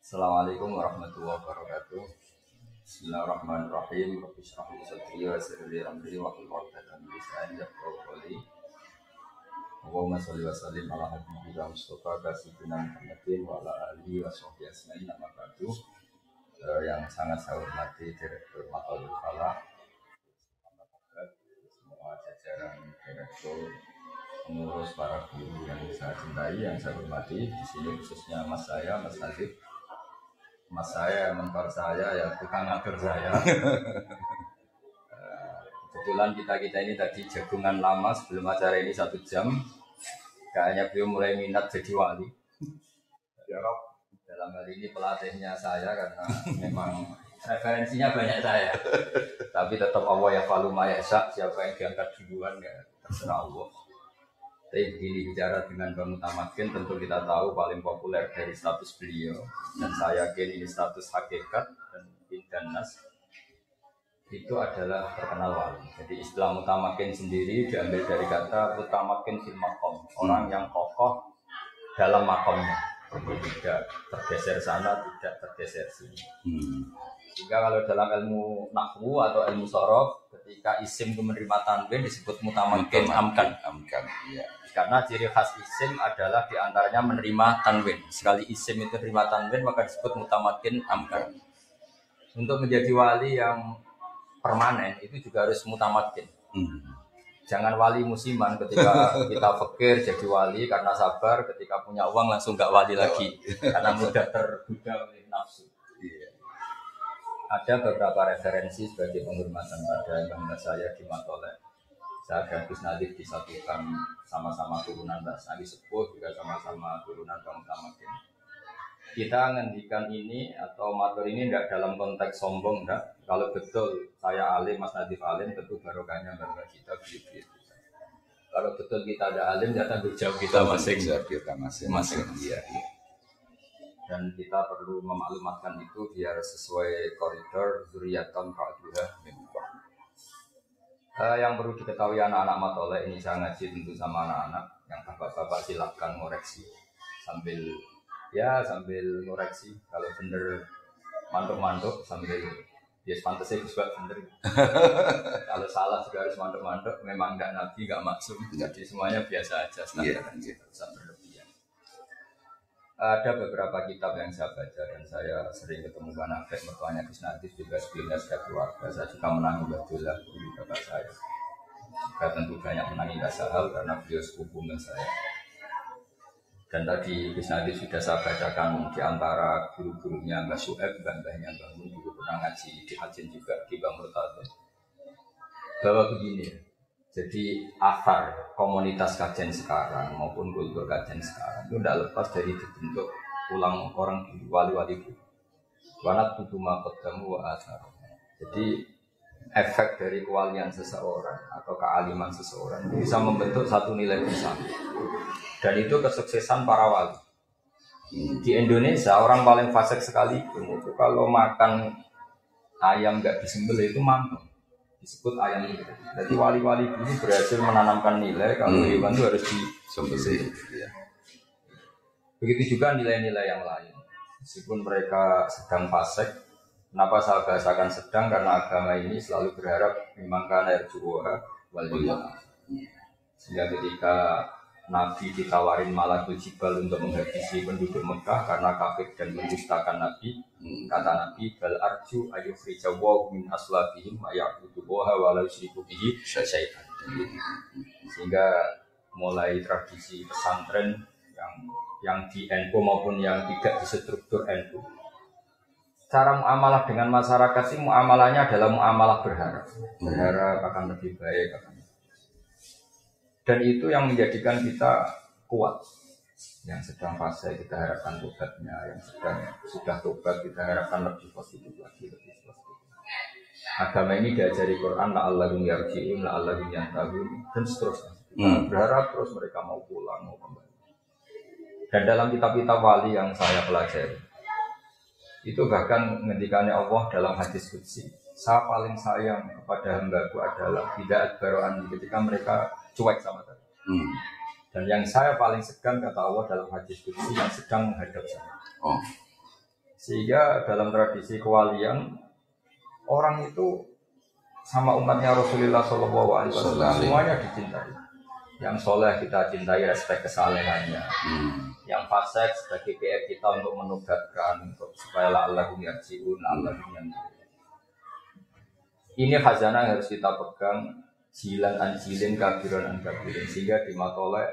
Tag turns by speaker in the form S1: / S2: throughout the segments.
S1: Assalamualaikum warahmatullahi wabarakatuh. Bismillahirrahmanirrahim. Rabbi shrah li sadri wa yassir li amri wa hlul 'uqdatam min lisani yafqahu qawli. Allahumma shalli wa sallim ala habibina Mustafa sayyidina Muhammadin wa ala alihi wa sahbihi ajmain. Amma ba'du. Yang sangat saya hormati Direktur Matalul Falah, semua jajaran direktur, pengurus, para guru yang saya cintai, yang saya hormati di sini khususnya Mas saya, Mas Nadif. Mas saya, mentor saya, ya tukang ngatur saya. Kebetulan kita ini tadi jagungan lama sebelum acara ini 1 jam. Kayaknya beliau mulai minat jadi wali. Ya Rob, dalam hal ini pelatihnya saya karena memang referensinya banyak saya. Tapi tetap Allah ya falu ma yasha, siapa yang diangkat duluan ya terserah Allah. Tapi begini, bicara dengan Bang Mutamakin, tentu kita tahu paling populer dari status beliau, dan saya yakin ini status hakikat dan nas, itu adalah terkenal wali. Jadi istilah Mutamakin sendiri diambil dari kata Mutamakin fil maqam, orang yang kokoh dalam makomnya, tidak tergeser sana, tidak tergeser sini. Sehingga kalau dalam ilmu nahwu atau ilmu sorof, ketika isim itu menerima tanwin disebut Mutamakin amkan. Ya. Karena ciri khas isim adalah diantaranya menerima tanwin. Sekali isim itu menerima tanwin maka disebut Mutamakin amkan. Untuk menjadi wali yang permanen itu juga harus mutamakin. Jangan wali musiman, ketika kita fakir jadi wali karena sabar, ketika punya uang langsung gak wali lagi karena mudah tergoda oleh nafsu. Ada beberapa referensi sebagai penghormatan pada bangga saya di Matolek. Saya dan Gus Nadif disatukan sama-sama turunan Mbak Sari Sepuh, juga sama-sama turunan Bang Tamakin. Kita ngendikan ini atau matur ini tidak dalam konteks sombong, enggak. Kalau betul saya alim, Mas Nadif alim, tentu barokahnya bangga kita begitu. Kalau betul kita ada alim, ya tanggung jawab kita masing-masing. Iya. Dan kita perlu memaklumatkan itu biar sesuai koridor zuriatan fa'duha min ba'd. Yang perlu diketahui anak-anak Matolek ini, saya ngaji tentu sama anak-anak, yang bapak-bapak silakan ngoreksi sambil ngoreksi, kalau bener mantuk-mantuk sambil ya pantasnya juga bener. Kalau salah juga harus mantuk-mantuk, memang enggak nabi, enggak maksum, jadi semuanya biasa aja, standar gitu, berlebihan. Ada beberapa kitab yang saya baca dan saya sering ketemu Bang Nafek, mertuanya Gus Nadif, juga sebelumnya sudah keluarga. Saya juga menangi Badullah, guru bapak saya. Juga tentu banyak menangi Dasahal karena beliau sepupu dengan saya. Dan tadi Gus Nadif sudah saya bacakan di antara guru-gurunya Mbak Su'eb, mbah-mbahnya Mbah Mun, juga pernah ngaji di Hajin juga di Bang Murtado. Bahwa begini, jadi asar komunitas kajian sekarang maupun kultur kajian sekarang itu tidak lepas dari dibentuk ulang orang dulu, wali-wali dulu. Wanat tutuma qaddamu wa asar. Jadi efek dari kewalian seseorang atau kealiman seseorang itu bisa membentuk satu nilai besar. Dan itu kesuksesan para wali. Di Indonesia orang paling fasik sekali itu kalau makan ayam nggak disembelih itu mantap. Disebut ayam itu. Jadi wali-wali dulu berhasil menanamkan nilai kalau hewan itu harus disembelih. Begitu juga nilai-nilai yang lain. Meskipun mereka sedang fasik, kenapa saya bahasakan sedang? Karena agama ini selalu berharap memang karena yarjuwa wal yawma. Sehingga ketika Nabi ditawarin Malakul Jibal untuk menghabisi penduduk Mekah karena kafir dan mendustakan Nabi, kata Nabi, bal arju ayyukhrijawu min aslabihim ya'budullaha wa la yusyriku bihi syai'an. Sehingga mulai tradisi pesantren yang di NU maupun yang tidak di struktur NU, cara muamalah dengan masyarakat sih muamalahnya adalah muamalah berharap akan lebih baik. Dan itu yang menjadikan kita kuat. Yang sedang fase kita harapkan tobatnya, yang sudah tobat kita harapkan lebih positif lagi, lebih positif. Agama ini diajari Quran, la'allahum yarji'un, la'allahum yantahun, dan seterusnya. Berharap terus mereka mau pulang, mau kembali. Dan dalam kitab-kitab wali yang saya pelajari, itu bahkan ngendikannya Allah dalam hadis qudsi, saya paling sayang kepada hambaku adalah tidak adbaro'an ketika mereka cuek sama saya. Dan yang saya paling segan kata Allah dalam hadis qudsi yang sedang menghadap saya. Sehingga dalam tradisi kewalian orang itu sama umatnya Rasulullah SAW semuanya dicintai. Yang soleh kita cintai, respek kesalehannya. Yang fasik sebagai PR kita untuk menugatkan, untuk supaya Allahum yarji'un, Allahum yarji'un. Ini khazanah yang harus kita pegang, jilan an jilin, kabiran an kabirin. Sehingga di matoleh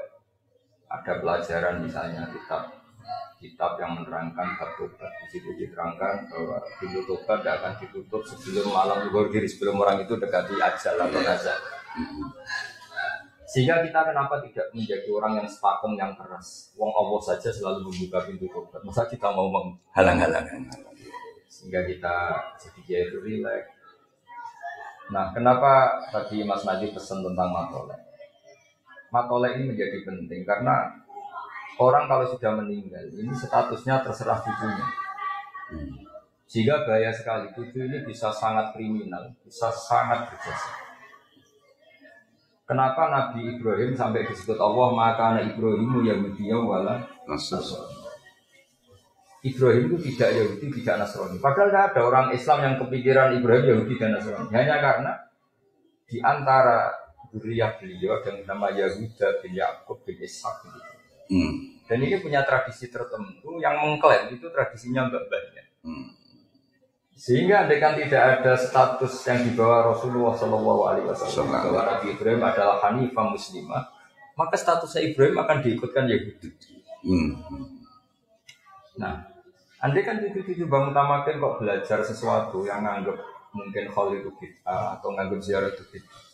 S1: ada pelajaran misalnya kitab yang menerangkan bab tobat. Di situ diterangkan bahwa pintu tobat tidak akan ditutup sebelum malam zuhur, sebelum orang itu dekati ajal atau nazar. Sehingga kita kenapa tidak menjadi orang yang stakem, yang keras? Wong Allah saja selalu membuka pintu tobat. Masa kita mau menghalang-halangan? Sehingga kita jadi rileks. Nah, kenapa tadi Mas Najib pesan tentang matolek? Matolek ini menjadi penting karena orang kalau sudah meninggal ini statusnya terserah cucunya. Sehingga bahaya sekali, cucu ini bisa sangat kriminal, bisa sangat berjasa. Kenapa Nabi Ibrahim sampai disebut Allah maka anak Ibrahimu Yahudiyah wala Nasrani. Ibrahim itu tidak Yahudi, tidak Nasrani. Padahal tidak ada orang Islam yang kepikiran Ibrahim Yahudi dan Nasrani. Hanya karena di antara zuriyah beliau dengan nama Yahuda bin Yakub bin Ishak gitu. Dan ini punya tradisi tertentu yang mengklaim itu tradisinya mbak-mbaknya. Sehingga andaikan tidak ada status yang dibawa Rasulullah SAW bahwa Nabi Ibrahim adalah Hanifah Muslimah, maka statusnya Ibrahim akan diikutkan Yahudi. Nah, andaikan cucu-cucu Bang Utamakan kok belajar sesuatu yang nganggap mungkin khol itu bid'ah atau nganggap ziarah itu bid'ah,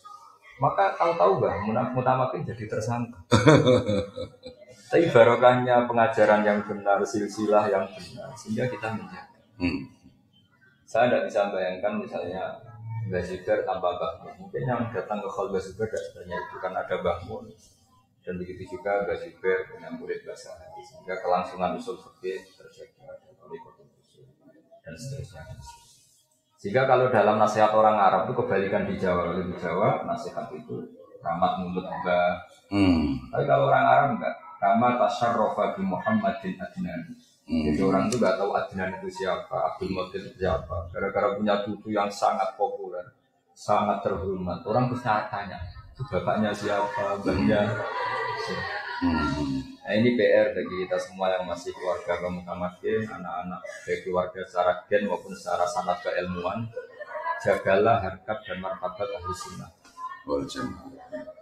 S1: maka tahu-tahu Mutamakin jadi tersangka. Tapi barokahnya pengajaran yang benar, silsilah yang benar, sehingga kita menjaga. Saya tidak bisa bayangkan misalnya Mbah Zubair tanpa Mbah Mun. Mungkin yang datang ke Khol Mbah Zubair tidak sebenarnya itu karena ada Mbah Mun. Dan begitu juga Mbah Zubair dengan murid bahasa hadis. Sehingga kelangsungan usul fikih terjaga oleh usul dan seterusnya. Sehingga kalau dalam nasihat orang Arab itu kebalikan di Jawa. Kalau di Jawa nasihat itu rahmat mulut Mbah. Tapi kalau orang Arab enggak. Rahmat tasyarrofa bi Muhammadin adnani. Jadi orang itu nggak tahu Adnan itu siapa, Abdul Muttalib itu siapa. Gara-gara punya cucu yang sangat populer, sangat terhormat. Orang terus tanya, itu bapaknya siapa, mbahnya siapa. Nah ini PR bagi kita semua yang masih keluarga Mutamakin, anak-anak baik keluarga secara gen maupun secara sanad keilmuan. Jagalah harkat dan martabat ahli sunnah.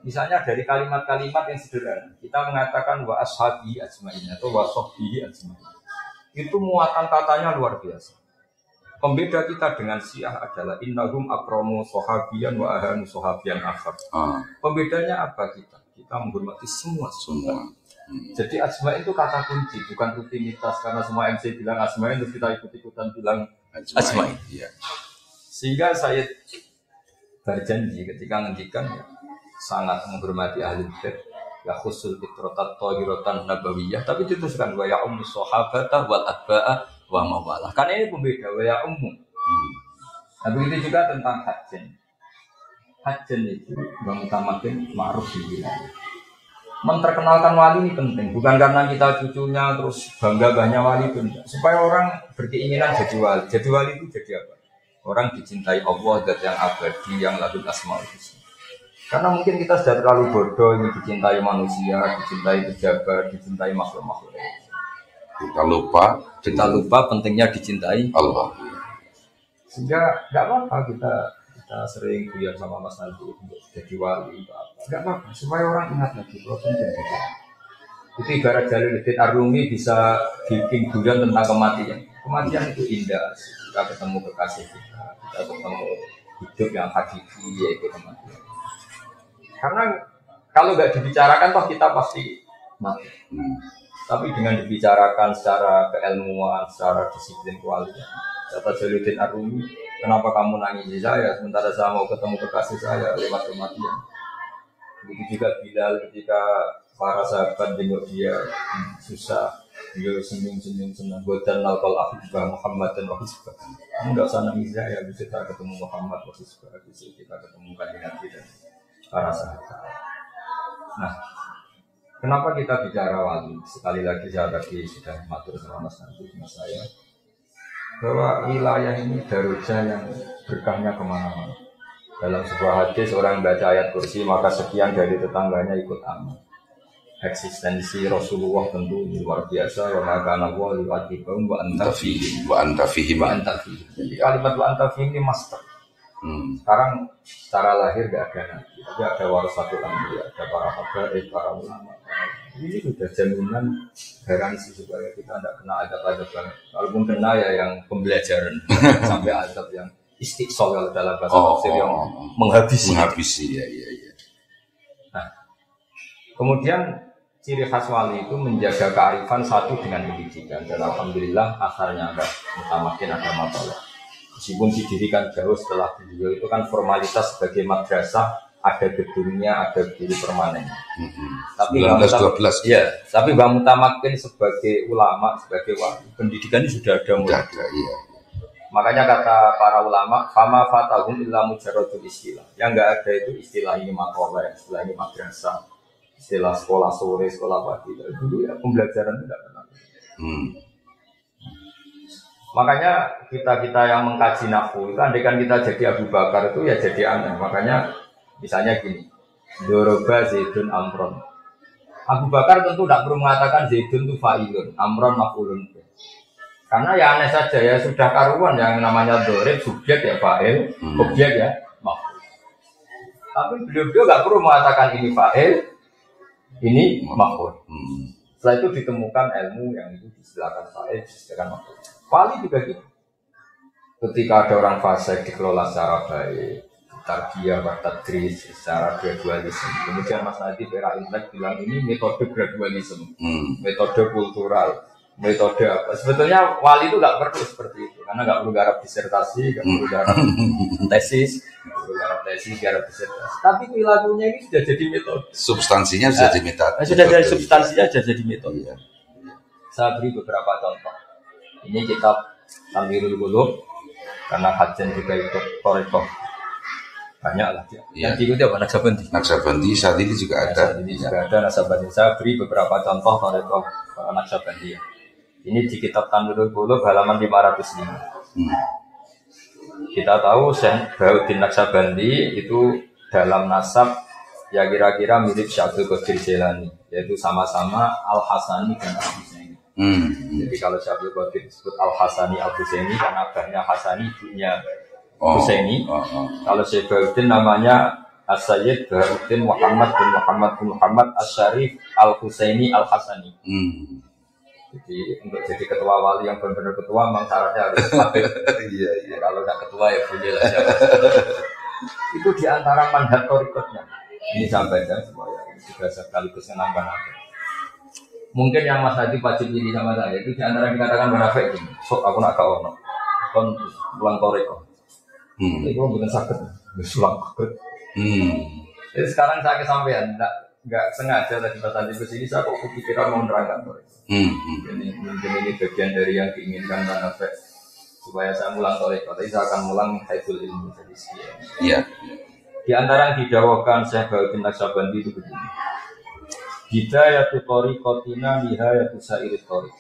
S1: Misalnya dari kalimat-kalimat yang sederhana, kita mengatakan wa ashabi ajmain atau wa sahbihi ajmain. Itu muatan katanya luar biasa. Pembeda kita dengan Syiah adalah innahum akramu sahabiyan wa ahanu sahabiyan akhar. Pembedanya apa kita? Kita menghormati semua. Jadi ajmain itu kata kunci, bukan rutinitas karena semua MC bilang ajmain terus kita ikut-ikutan bilang ajmain. Ya. Sehingga saya berjanji ketika ngendikan ya, sangat menghormati ahli bait. Ya khusul fitrotat tohirotan nabawiyah, tapi diteruskan wa ya ummu sahabatah wal atba'ah wa mawalah. Karena ini pembeda wa ya ummu. Nah begitu juga tentang hajjen. Hajjen itu yang utamakan ma'ruf di wilayah. Menterkenalkan wali ini penting, bukan karena kita cucunya terus bangga banyak wali itu enggak. Supaya orang berkeinginan jadi wali. Jadi wali itu jadi apa? Orang dicintai Allah dan yang abadi, yang lahul asmaul husna. Karena mungkin kita sudah terlalu bodoh ini dicintai manusia, dicintai pejabat, dicintai makhluk-makhluk. Kita lupa pentingnya dicintai Allah. Sehingga nggak apa-apa kita sering guyon sama Mas Nanti untuk jadi wali, nggak apa-apa. Supaya orang ingat lagi bahwa penting. Itu ibarat Jalaluddin Ar-Rumi bisa bikin guyon tentang kematian. Kematian itu indah. Kita ketemu kekasih kita ketemu hidup yang hakiki yaitu kematian. Karena kalau nggak dibicarakan toh kita pasti mati. Tapi dengan dibicarakan secara keilmuan, secara disiplin kualitas. Kata Jalaluddin Ar-Rumi, kenapa kamu nangis saya sementara saya mau ketemu kekasih saya lewat kematian. Begitu juga Bilal ketika para sahabat jenguk dia susah, dia senyum-senyum senang. Godan nalkal ahibah Muhammad dan wahisbah. Kamu nggak usah nangis saya, bisa kita ketemu Muhammad wahisbah, bisa kita ketemu kanjeng Nabi dan para sahabat. Nah, kenapa kita bicara wali? Sekali lagi saya tadi sudah matur sama Mas Nanti, sama saya. bahwa wilayah ini darujah yang berkahnya kemana-mana. Dalam sebuah hadis orang baca ayat kursi maka sekian dari tetangganya ikut aman. Eksistensi Rasulullah tentu luar biasa. Wa maka nawa liwatibahum wa anta fihim. Jadi kalimat wa anta fihim ini master. Sekarang secara lahir gak ada nabi, tapi ada warasatul anbiya, ada para habaib, para ulama. Ini sudah jaminan garansi supaya kita tidak kena azab-azab banget. Walaupun kena ya yang pembelajaran sampai azab yang istiqsal kalau dalam bahasa tafsir yang menghabisi.
S2: Ya.
S1: Nah, kemudian ciri khas wali itu menjaga kearifan satu dengan pendidikan dan alhamdulillah asalnya agak mutamakin agama Allah. Meskipun didirikan jauh setelah beliau itu kan formalitas sebagai madrasah ada gedungnya, ada guru permanen. Tapi
S2: 1912.
S1: Ya, tapi Mbak Mutamakin sebagai ulama, sebagai wali, pendidikan ini sudah ada mulai.
S2: Iya.
S1: Makanya kata para ulama, fama fatahum illa mujarradul istilah. Yang enggak ada itu istilah ini makolah, istilah ini madrasah, istilah sekolah sore, sekolah pagi. Dulu ya pembelajaran tidak pernah. Makanya kita yang mengkaji nahwu itu, andaikan kita jadi Abu Bakar itu ya jadi aneh. Makanya misalnya gini, Doroba Zaidun Amron. Abu Bakar tentu tidak perlu mengatakan Zaidun itu fa'ilun, Amron maf'ulun. Karena ya aneh saja ya, sudah karuan yang namanya dorib, subjek ya fa'il, objek ya maf'ul. Tapi beliau tidak perlu mengatakan ini fa'il, ini maf'ul. Setelah itu ditemukan ilmu yang itu disediakan fa'il, disediakan maf'ul. Wali juga gitu. Ketika ada orang fasik dikelola secara baik, tarbiyah tadris secara gradualisme. Kemudian Mas Nadif era Intelek bilang ini metode gradualisme, metode kultural, metode apa? Sebetulnya wali itu nggak perlu seperti itu, karena nggak perlu garap disertasi, nggak perlu garap tesis, garap disertasi. Tapi perilakunya ini sudah jadi metode.
S2: Substansinya sudah jadi metode.
S1: Sudah jadi substansinya sudah jadi metode. Ya. Saya beri beberapa contoh. Ini kitab Tanwirul Qulub karena Hajan juga ikut Torikoh. Banyak lah. Yang diikuti apa?
S2: Naksabandi saat ini juga ada.
S1: Saat ini juga ada Naksabandi. Saya beri beberapa contoh Torikoh Naksabandi. Ini di kitab Tanwirul Qulub halaman 505. Kita tahu Syekh Bahuddin Naksabandi itu dalam nasab ya kira-kira mirip Syekh Qadir Jailani, yaitu sama-sama Al-Hasani dan Al-Husaini. Jadi kalau Syekh Qadir disebut Al-Hasani Al-Husaini karena abahnya Hasani, ibunya Husaini. Kalau Syekh Bahuddin namanya As-Sayyid Bahuddin Muhammad bin Muhammad As-Syarif Al-Husaini Al-Hasani. Jadi untuk jadi ketua wali yang benar-benar ketua memang syaratnya harus habib. Iya. Kalau tidak ketua ya boleh lah. Itu di antara manhaj torikotnya. Ini sampaikan supaya juga sekaligus menambah apa. Mungkin yang Mas Hadi wajib pilih sama saya itu di antara yang dikatakan munafik ini. Sok aku nak kau ono. Kon pulang toriko. Itu bukan sakit, sulang sakit. Jadi sekarang saya kesampaian, nggak sengaja tadi pas tadi kesini saya kok kepikiran mau menerangkan toriko. Mungkin ini bagian dari yang diinginkan munafik supaya saya mulang toriko. Tapi saya akan mulang haidul ilmu jadi sekian.
S2: Iya.
S1: Di antara yang didakwakan Syekh Bahuddin Naksabandi itu begini. Hidayatu torikotina nihayatu sairit torik.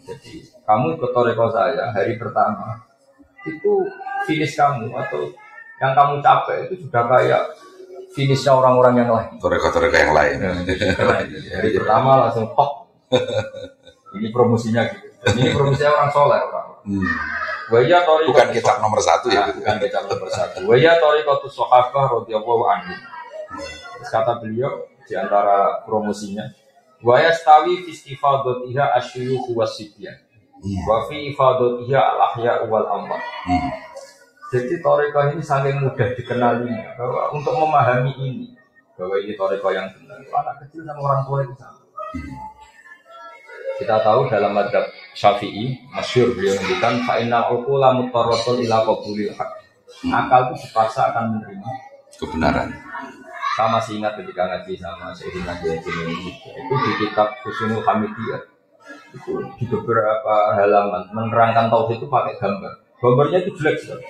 S1: Jadi kamu ikut toriko saya hari pertama itu finish kamu atau yang kamu capai itu sudah kayak finishnya orang-orang yang lain.
S2: Toriko-toriko yang lain.
S1: Jadi hari pertama langsung top. Ini promosinya gitu. Dan ini promosinya orang soleh orang.
S2: Bukan kitab nomor 1 ya.
S1: Bukan kitab nomor 1. Waya torikotus sahabah radhiyallahu anhu. Kata beliau di antara promosinya, wa yastawi fi istifadatiha asyuyukh wasibyan wa fi ifadatiha al-ahya wal amwat. Jadi toriko ini saking mudah dikenalinya bahwa untuk memahami ini bahwa ini toriko yang benar, anak kecil sama orang tua itu sama. Kita tahu dalam madzhab Syafi'i masyhur beliau menunjukkan fa innal uqula mutarratun ila qabulil haq. Akal itu dipaksa akan menerima
S2: kebenaran.
S1: Saya masih ingat ketika ngaji sama Sayyidina Jalaluddin itu di kitab Husnul Hamidiyah itu di beberapa halaman menerangkan tauhid itu pakai gambar. Gambarnya itu jelek sekali.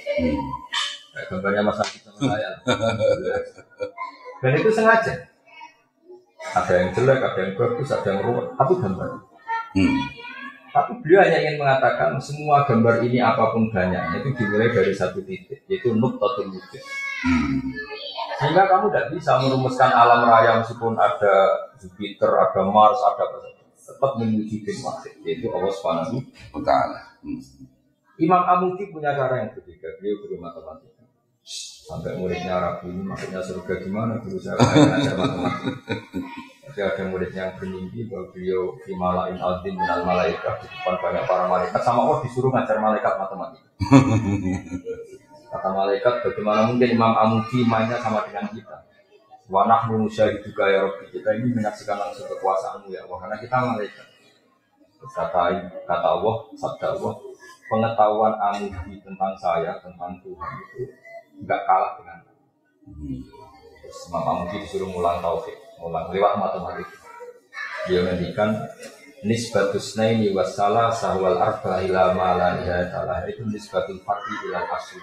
S1: Gambarnya Mas Hadi sama saya. Dan itu sengaja. Ada yang jelek, ada yang bagus, ada yang ruwet, tapi gambar. Tapi beliau hanya ingin mengatakan semua gambar ini apapun banyaknya itu dimulai dari satu titik, yaitu nuqtatul wujud. Sehingga kamu tidak bisa merumuskan alam raya meskipun ada Jupiter, ada Mars, ada apa saja. Tetap menuju bin wahid, yaitu Allah Subhanahu wa Ta'ala. Imam Amuti punya cara yang berbeda. Beliau guru matematika. Sampai muridnya ragu ini maksudnya surga gimana? Guru saya ngajar matematika. Tapi ada muridnya yang bermimpi bahwa beliau di malain azim minal malaikat di depan banyak para malaikat sama Allah disuruh ngajar malaikat matematika. Kata malaikat, bagaimana mungkin Imam Amuti mainnya sama dengan kita? Wa nahnu nusyahiduka ya Rabbi, kita ini menyaksikan langsung kekuasaanmu ya Allah, karena kita malaikat. Kata Allah, sabda Allah, pengetahuan Amuti tentang saya, tentang Tuhan itu enggak kalah dengan terus Imam Amuti disuruh ngulang tauhid, ngulang lewat matematika. Dia mendikan nisbatus naini wassalah sahwal arba ila ma la ilaha itu nisbatul fardi ila asli.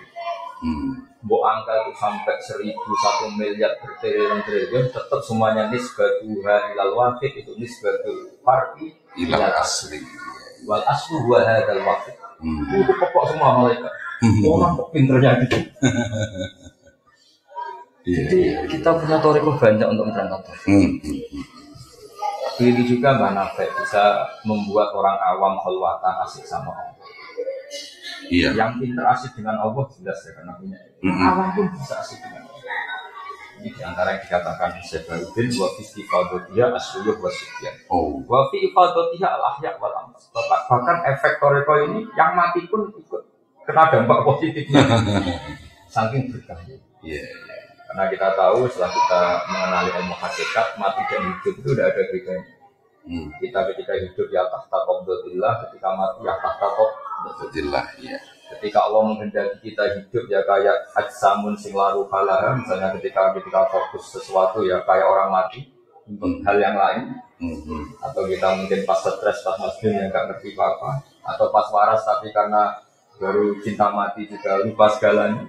S1: Mbok angka itu sampai 1.000 miliar bertriliun tetap semuanya nisbatuha ilal wahid, itu nisbatul fardi ilal asli. Wal aslu huwa hadzal wahid. Itu pokok semua malaikat. Orang kok pinternya gitu. Jadi kita punya toriko banyak untuk berangkat. Begitu juga Mbak Nafek bisa membuat orang awam khalwatan asik sama Allah. Iya. Yang pintar asik dengan Allah jelas ya karena punya. Awam pun bisa asik dengan Allah. Ini diantara yang dikatakan Syekh Baruddin wa fi ifadatiyah as-suyuh wa sibyan. Wa fi ifadatiyah al-ahya wal amwat. Bahkan efek toriko ini yang mati pun ikut kena dampak positifnya. Saking berkahnya. Iya. Karena kita tahu setelah kita mengenali ilmu hakikat, mati dan hidup itu tidak ada bedanya. Kita ketika hidup ya tahta qabdatillah, ketika mati ya tahta qabdatillah. Ya. Ketika Allah menghendaki kita hidup ya kayak ajsamun sing laru falaha, misalnya ketika fokus sesuatu ya kayak orang mati untuk hal yang lain. Atau kita mungkin pas stres, pas masjid yang nggak ngerti apa-apa, atau pas waras tapi karena baru cinta mati juga lupa segalanya.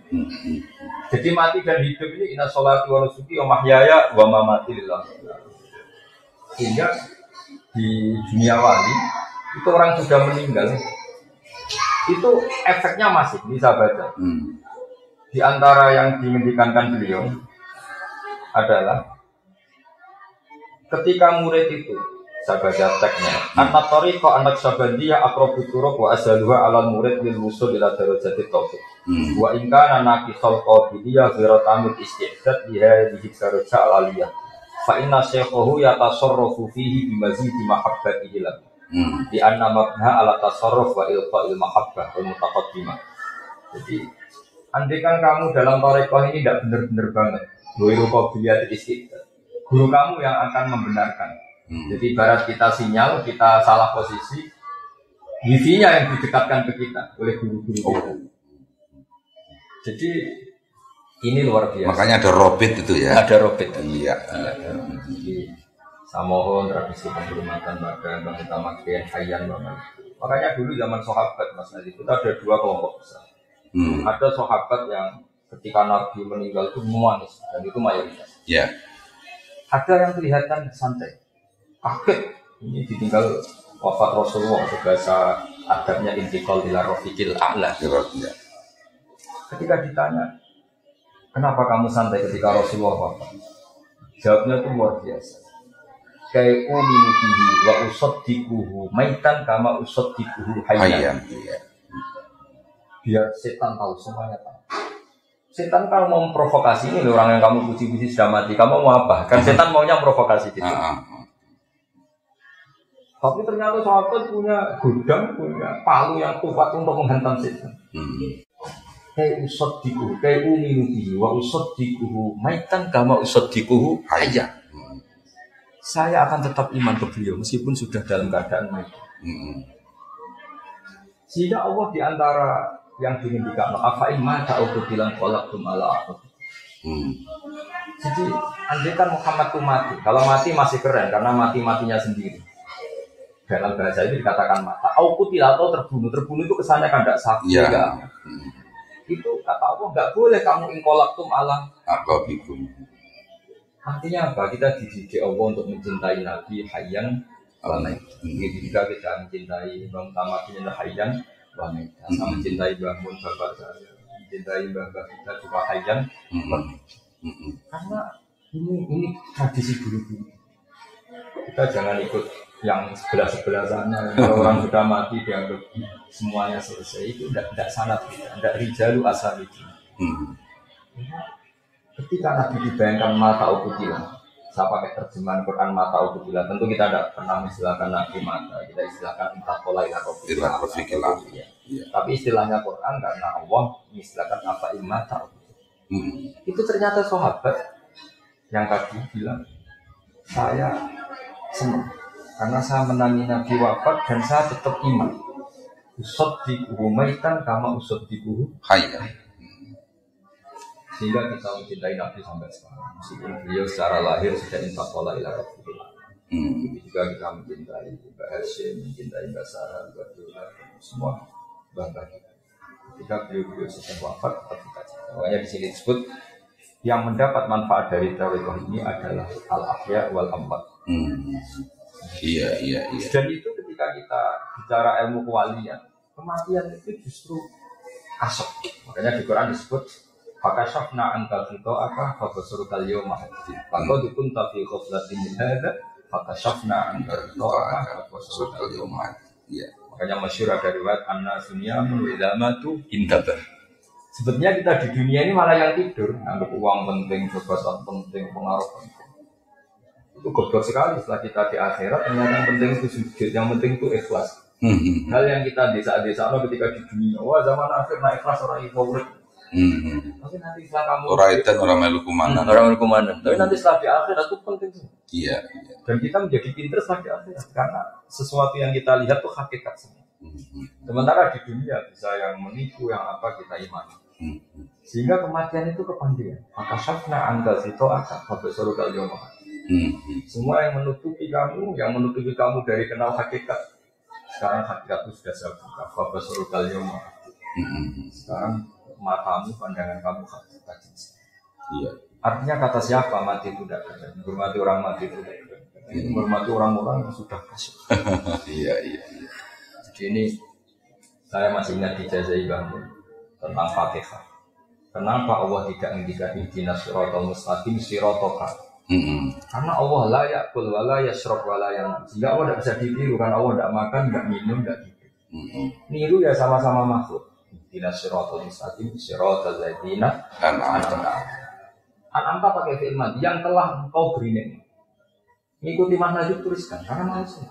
S1: Jadi mati dan hidup ini inna sholati wa nusuki wa mahyaya wa mamati lillah. Sehingga di dunia wali itu orang sudah meninggal itu efeknya masih bisa baca. Di antara yang dimendikankan beliau adalah ketika murid itu saya baca teksnya. Anak tariqah anak sabandiyah aqrabu turuq wa ashaluha alal murid lil wusul ila darajati tauhid. Wa in kana naqisal qabiliyah ghairu tamid istidad li hadhihi daraja aliyah. Fa inna shaykhahu yatasarrafu fihi bi mazidi mahabbatihi lahu. Di anna mabna ala tasarruf wa ilqa'il mahabbah wal mutaqaddimah. Jadi andaikan kamu dalam tariqah ini tidak benar-benar banget, ghairu qabiliyah istidad. Guru kamu yang akan membenarkan. Jadi ibarat kita sinyal, kita salah posisi, wifi-nya yang didekatkan ke kita oleh guru-guru kita. Jadi ini luar biasa.
S2: Makanya ada robit itu ya.
S1: Ada robit.
S2: Iya.
S1: Jadi saya mohon tradisi penghormatan pada Bang Utamakian Hayyan Bang. Makanya dulu zaman sahabat Mas Nazi itu ada dua kelompok besar. Ada sahabat yang ketika Nabi meninggal itu menangis dan itu mayoritas.
S2: Iya.
S1: Ada yang kelihatan santai. Kaget, ini ditinggal wafat Rasulullah, bahasa adabnya intiqal ila rafiqil a'la. Ketika ditanya, kenapa kamu santai ketika Rasulullah wafat? Jawabnya itu luar biasa. Kayak uminu bihi wa usaddiquhu maitan kama usaddiquhu hayyan. Biar setan tahu, semuanya tahu. Setan kalau mau memprovokasi, ini orang yang kamu puji-puji sudah mati, kamu mau apa? Kan setan maunya memprovokasi gitu. Tapi ternyata sahabat punya gudang, punya palu yang kuat untuk menghantam setan. Kayak usaddiquhu, kayak uminu bihi wa usaddiquhu maitan kama usaddiquhu hayyan. Saya akan tetap iman ke beliau meskipun sudah dalam keadaan mati. Sehingga Allah diantara yang dimintakan afain mata untuk bilang kolaktum ala aku. Jadi andaikan Muhammad itu mati, kalau mati masih keren karena matinya sendiri. Dalam bahasa itu dikatakan mata. Aukutilah atau terbunuh itu kesannya kan tidak sakit. Ya. Itu kata Allah nggak boleh kamu ingkolaktum ala aku. Artinya apa? Kita dididik Allah untuk mencintai Nabi Hayyan Wamait. Ini juga kita mencintai Bang Tamat ini Hayyan Wamait. Sama mencintai bangun bapak saya, mencintai bapak kita juga Hayyan Wamait. Karena ini tradisi dulu. Kita jangan ikut yang sebelah sana. Kalau orang sudah mati dianggap semuanya selesai, itu tidak sanad, tidak rijalu asal itu. Ketika Nabi dibayangkan mata ukutilah, saya pakai terjemahan Quran mata ukutilah. Tentu kita tidak pernah mengistilahkan Nabi mata, kita istilahkan intakola ila rofiqillah. Tapi istilahnya Quran karena Allah mengistilahkan apa mata ukutilah. Itu ternyata sahabat yang tadi bilang, saya senang karena saya menangi Nabi wafat dan saya tetap iman. Usod dikuhu maitan kama usod dikuhu hayya. Sehingga kita mencintai Nabi sampai sekarang. Meskipun beliau secara lahir sudah intakola ila rasulillah. Juga kita mencintai Mbak Hashim, mencintai Mbak Sarah, Mbak Dula, semua bangga kita. Ketika beliau sudah wafat, tetap kita cinta. Makanya di sini disebut yang mendapat manfaat dari tarekat ini adalah al-ahya wal amwat.
S2: Iya.
S1: Dan itu ketika kita bicara ilmu kewalian, kematian itu justru asap. Makanya di Quran disebut fakashafna anka ghita'aka fabasarukal yawma hadid. Faqad kunta fi ghaflatin min hadza fakashafna anka ghita'aka fabasarukal yawma hadid. Iya. Makanya masyhur ada riwayat anna sunyamun idza matu intabar. Sebetulnya kita di dunia ini malah yang tidur, anggap uang penting, jabatan penting, pengaruh penting. Itu goblok sekali setelah kita di akhirat. Ternyata yang penting itu sujud, yang penting itu ikhlas. Hal yang kita desa-desa ketika di dunia, wah zaman akhir naik ikhlas orang itu urip. Tapi nanti setelah kamu
S2: orang itu orang melu kumanan.
S1: Tapi nanti setelah di akhirat itu penting.
S2: Iya.
S1: Dan kita menjadi pintar setelah di akhirat karena sesuatu yang kita lihat itu hakikat semua. Sementara di dunia bisa yang menipu, yang apa kita imani. Sehingga kematian itu kepandian. Maka syafna anda situ akan habisur kal yawma. Semua yang menutupi kamu dari kenal hakikat. Sekarang hakikat itu sudah saya buka. Habisur kal yawma. Sekarang matamu, pandangan kamu hakikat. Iya. Artinya kata siapa mati itu tidak keren. Menghormati orang mati itu tidak keren. Menghormati orang-orang yang sudah kasih.
S2: Iya.
S1: Jadi ini saya masih ingat dijazai bangun tentang Fatihah. Kenapa Allah tidak mendidik ihdinas siratal mustaqim siratoka? Karena Allah la ya'kul wa la yashrab wa la yanam. Sehingga Allah tidak bisa ditiru kan Allah tidak makan, tidak minum, tidak tidur. Niru ya sama-sama makhluk. Ihdinas siratal mustaqim siratal ladzina an'amta pakai fi'il madhi yang telah engkau beri nikmat. Ngikuti Mas Najib tuliskan karena manusia.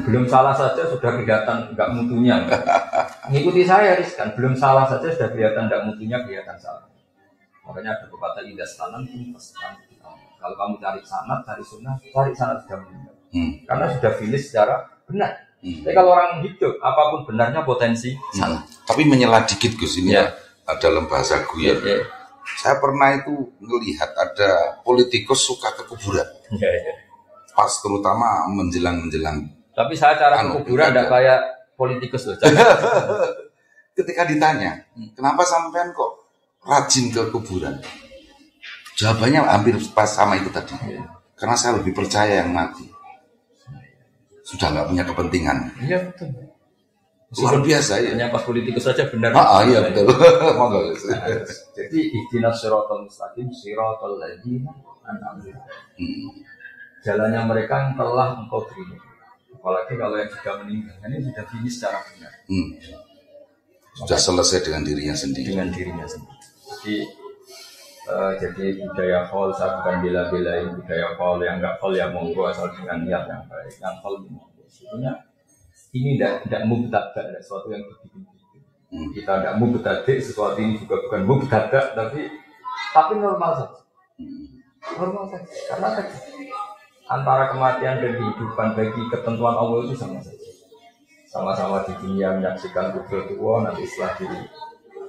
S1: Belum salah saja sudah kelihatan enggak mutunya. Ngikuti saya riskan, belum salah saja sudah kelihatan enggak mutunya, kelihatan salah. Makanya ada pepatah idas tanan pasti. Kalau kamu cari sanad, cari sunnah, cari sanad sudah meninggal. Karena sudah finish secara benar. Tapi kalau orang hidup, apapun benarnya potensi salah.
S2: Tapi menyela dikit Gus ini ya. Dalam bahasa gue. Saya pernah itu melihat ada politikus suka ke kuburan. Pas terutama menjelang.
S1: Tapi saya cara ke kuburan tidak kayak politikus loh.
S2: Ketika ditanya, kenapa sampean kok rajin ke kuburan? Jawabannya hampir pas sama itu tadi. Karena saya lebih percaya yang mati. Sudah nggak punya kepentingan.
S1: Iya betul.
S2: Luar biasa ya.
S1: Hanya pas politikus saja benar.
S2: Iya betul.
S1: Jadi ihdinas siratal mustaqim siratal ladzina an'amta. Jalannya mereka yang telah engkau beri. Apalagi kalau yang sudah meninggal, ini sudah finish secara benar.
S2: Sudah selesai dengan dirinya sendiri.
S1: Jadi budaya khol, saya bukan bela-belain budaya khol, yang enggak khol ya monggo asal dengan niat yang baik. Yang khol monggo. Sebenarnya ini tidak mubtada, ada sesuatu yang begitu. Kita tidak mubtada, sesuatu ini juga bukan mubtada, tapi normal saja. Normal saja. Karena antara kematian dan kehidupan bagi ketentuan Allah itu sama saja. Sama-sama di dunia menyaksikan kubur tua, nanti setelah di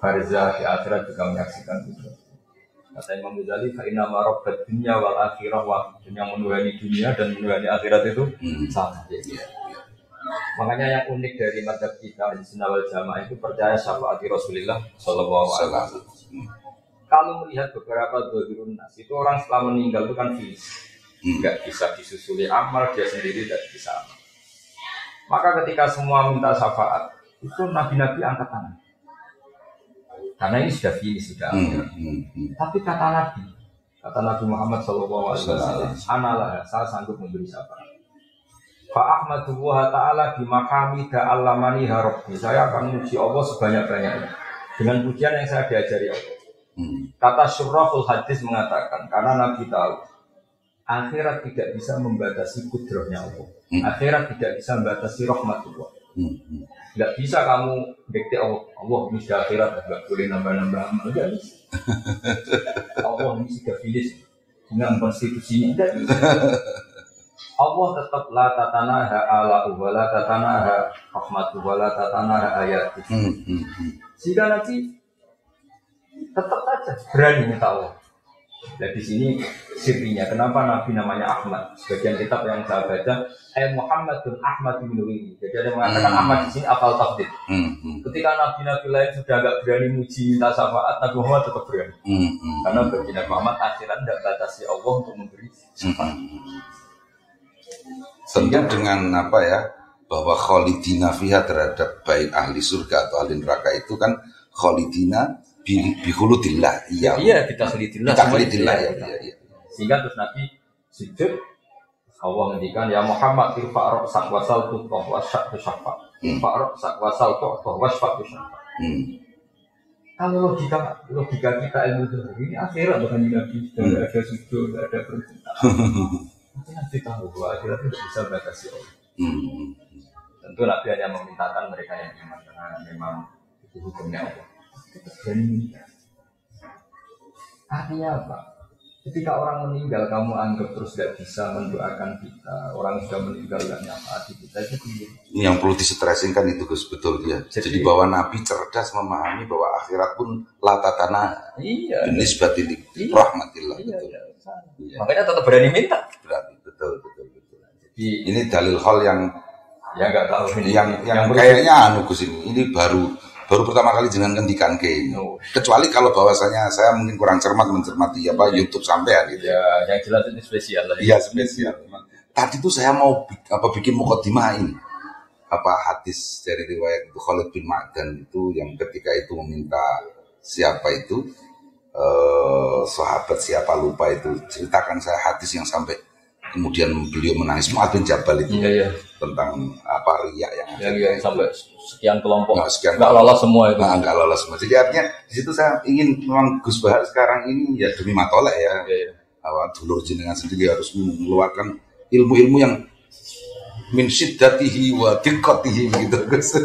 S1: barzah di akhirat juga menyaksikan kubur. Kata Imam Ghazali, "Fa'inna ma rabbat dunya wal akhirah wa yang menuhani dunia dan menuhani akhirat itu sama." Makanya yang unik dari mazhab kita di Sunnah wal Jamaah itu percaya syafaat Rasulullah sallallahu alaihi wasallam. Kalau melihat beberapa dzahirun nas itu orang setelah meninggal itu kan finish. nggak bisa disusuli amal, dia sendiri tidak bisa amal. Maka ketika semua minta syafaat, itu nabi-nabi angkat tangan. Karena ini sudah finish, sudah akhir. Tapi kata Nabi Muhammad SAW, analah, saya sanggup memberi syafaat. Fa ahmadullah ta'ala bimahamida allamani harabbi. Saya akan memuji Allah sebanyak-banyaknya dengan pujian yang saya diajari Allah. Kata Syurrahul Hadis mengatakan, karena Nabi tahu akhirat tidak bisa membatasi kudrahnya Allah. Akhirat tidak bisa membatasi rahmatullah. Tidak bisa kamu dikte Allah ini sudah akhirat, tidak boleh nambah-nambah amal. Tidak bisa. Allah ini sudah finish dengan konstitusinya. Tidak bisa. Allah tetap la tatanaha ala wa la tatanaha rahmatu wa la tatanaha ayat. Sehingga nanti tetap saja berani minta Allah. Dan di sini sirinya, kenapa Nabi namanya Ahmad? Sebagian kitab yang saya baca, Muhammadun Ahmad bin Nuri. Jadi ada yang mengatakan Ahmad di sini afal tafdid. Ketika Nabi-Nabi lain sudah agak berani muji minta syafaat, Nabi Muhammad tetap berani. Karena bagi Nabi Muhammad akhiran tidak batasi Allah untuk memberi syafaat.
S2: Tentu dengan apa ya, bahwa khalidina fiha terhadap baik ahli surga atau ahli neraka itu kan khalidina bihuludillah,
S1: iya kita khalidillah
S2: ya.
S1: Sehingga terus Nabi sujud, Allah menghentikan ya Muhammad irfa' ra'sak wasal tuh wasyak syafa' irfa' ra'sak wasal tuh wasyak syafa'. Kalau logika kita ilmu ini akhirat bukan Nabi, tidak ada sujud, tidak ada perintah. Nanti Nabi tahu bahwa akhirat tidak bisa batasi Allah. Tentu Nabi hanya memintakan mereka yang iman karena memang itu hukumnya Allah. Artinya apa? Ketika orang meninggal, kamu anggap terus tidak bisa mendoakan kita. Orang sudah meninggal tidak nyafati kita, itu sendiri.
S2: Ini yang perlu distressing kan itu Gus, betul ya. Jadi bahwa Nabi cerdas memahami bahwa akhirat pun latatana.
S1: Iya.
S2: Nisbati rahmatillah.
S1: Iya. Makanya tetap berani minta.
S2: Berarti betul.
S1: Jadi
S2: ini dalil hal yang
S1: ya nggak tahu ini.
S2: Yang kayaknya Gus ini baru pertama kali jenengan ngendikan ke. Kecuali kalau bahwasanya saya mungkin kurang cermat mencermati YouTube sampean gitu.
S1: Ya, yang jelas ini spesial lah.
S2: Iya, spesial. Tadi tuh saya mau bikin mukadimah ini. Hadis dari riwayat Khalid bin Ma'dan itu yang ketika itu meminta siapa itu sahabat siapa lupa itu, ceritakan saya hadis yang sampai kemudian beliau menangis. Mu'adz bin Jabal itu tentang riya yang
S1: sampai sekian kelompok
S2: nggak
S1: lolos semua itu.
S2: Nggak lolos semua. Jadi artinya di situ saya ingin memang Gus Bahar sekarang ini ya demi matolek ya. Dulur jenengan sendiri harus mengeluarkan ilmu-ilmu yang min syiddatihi wa diqqatihi gitu Gus.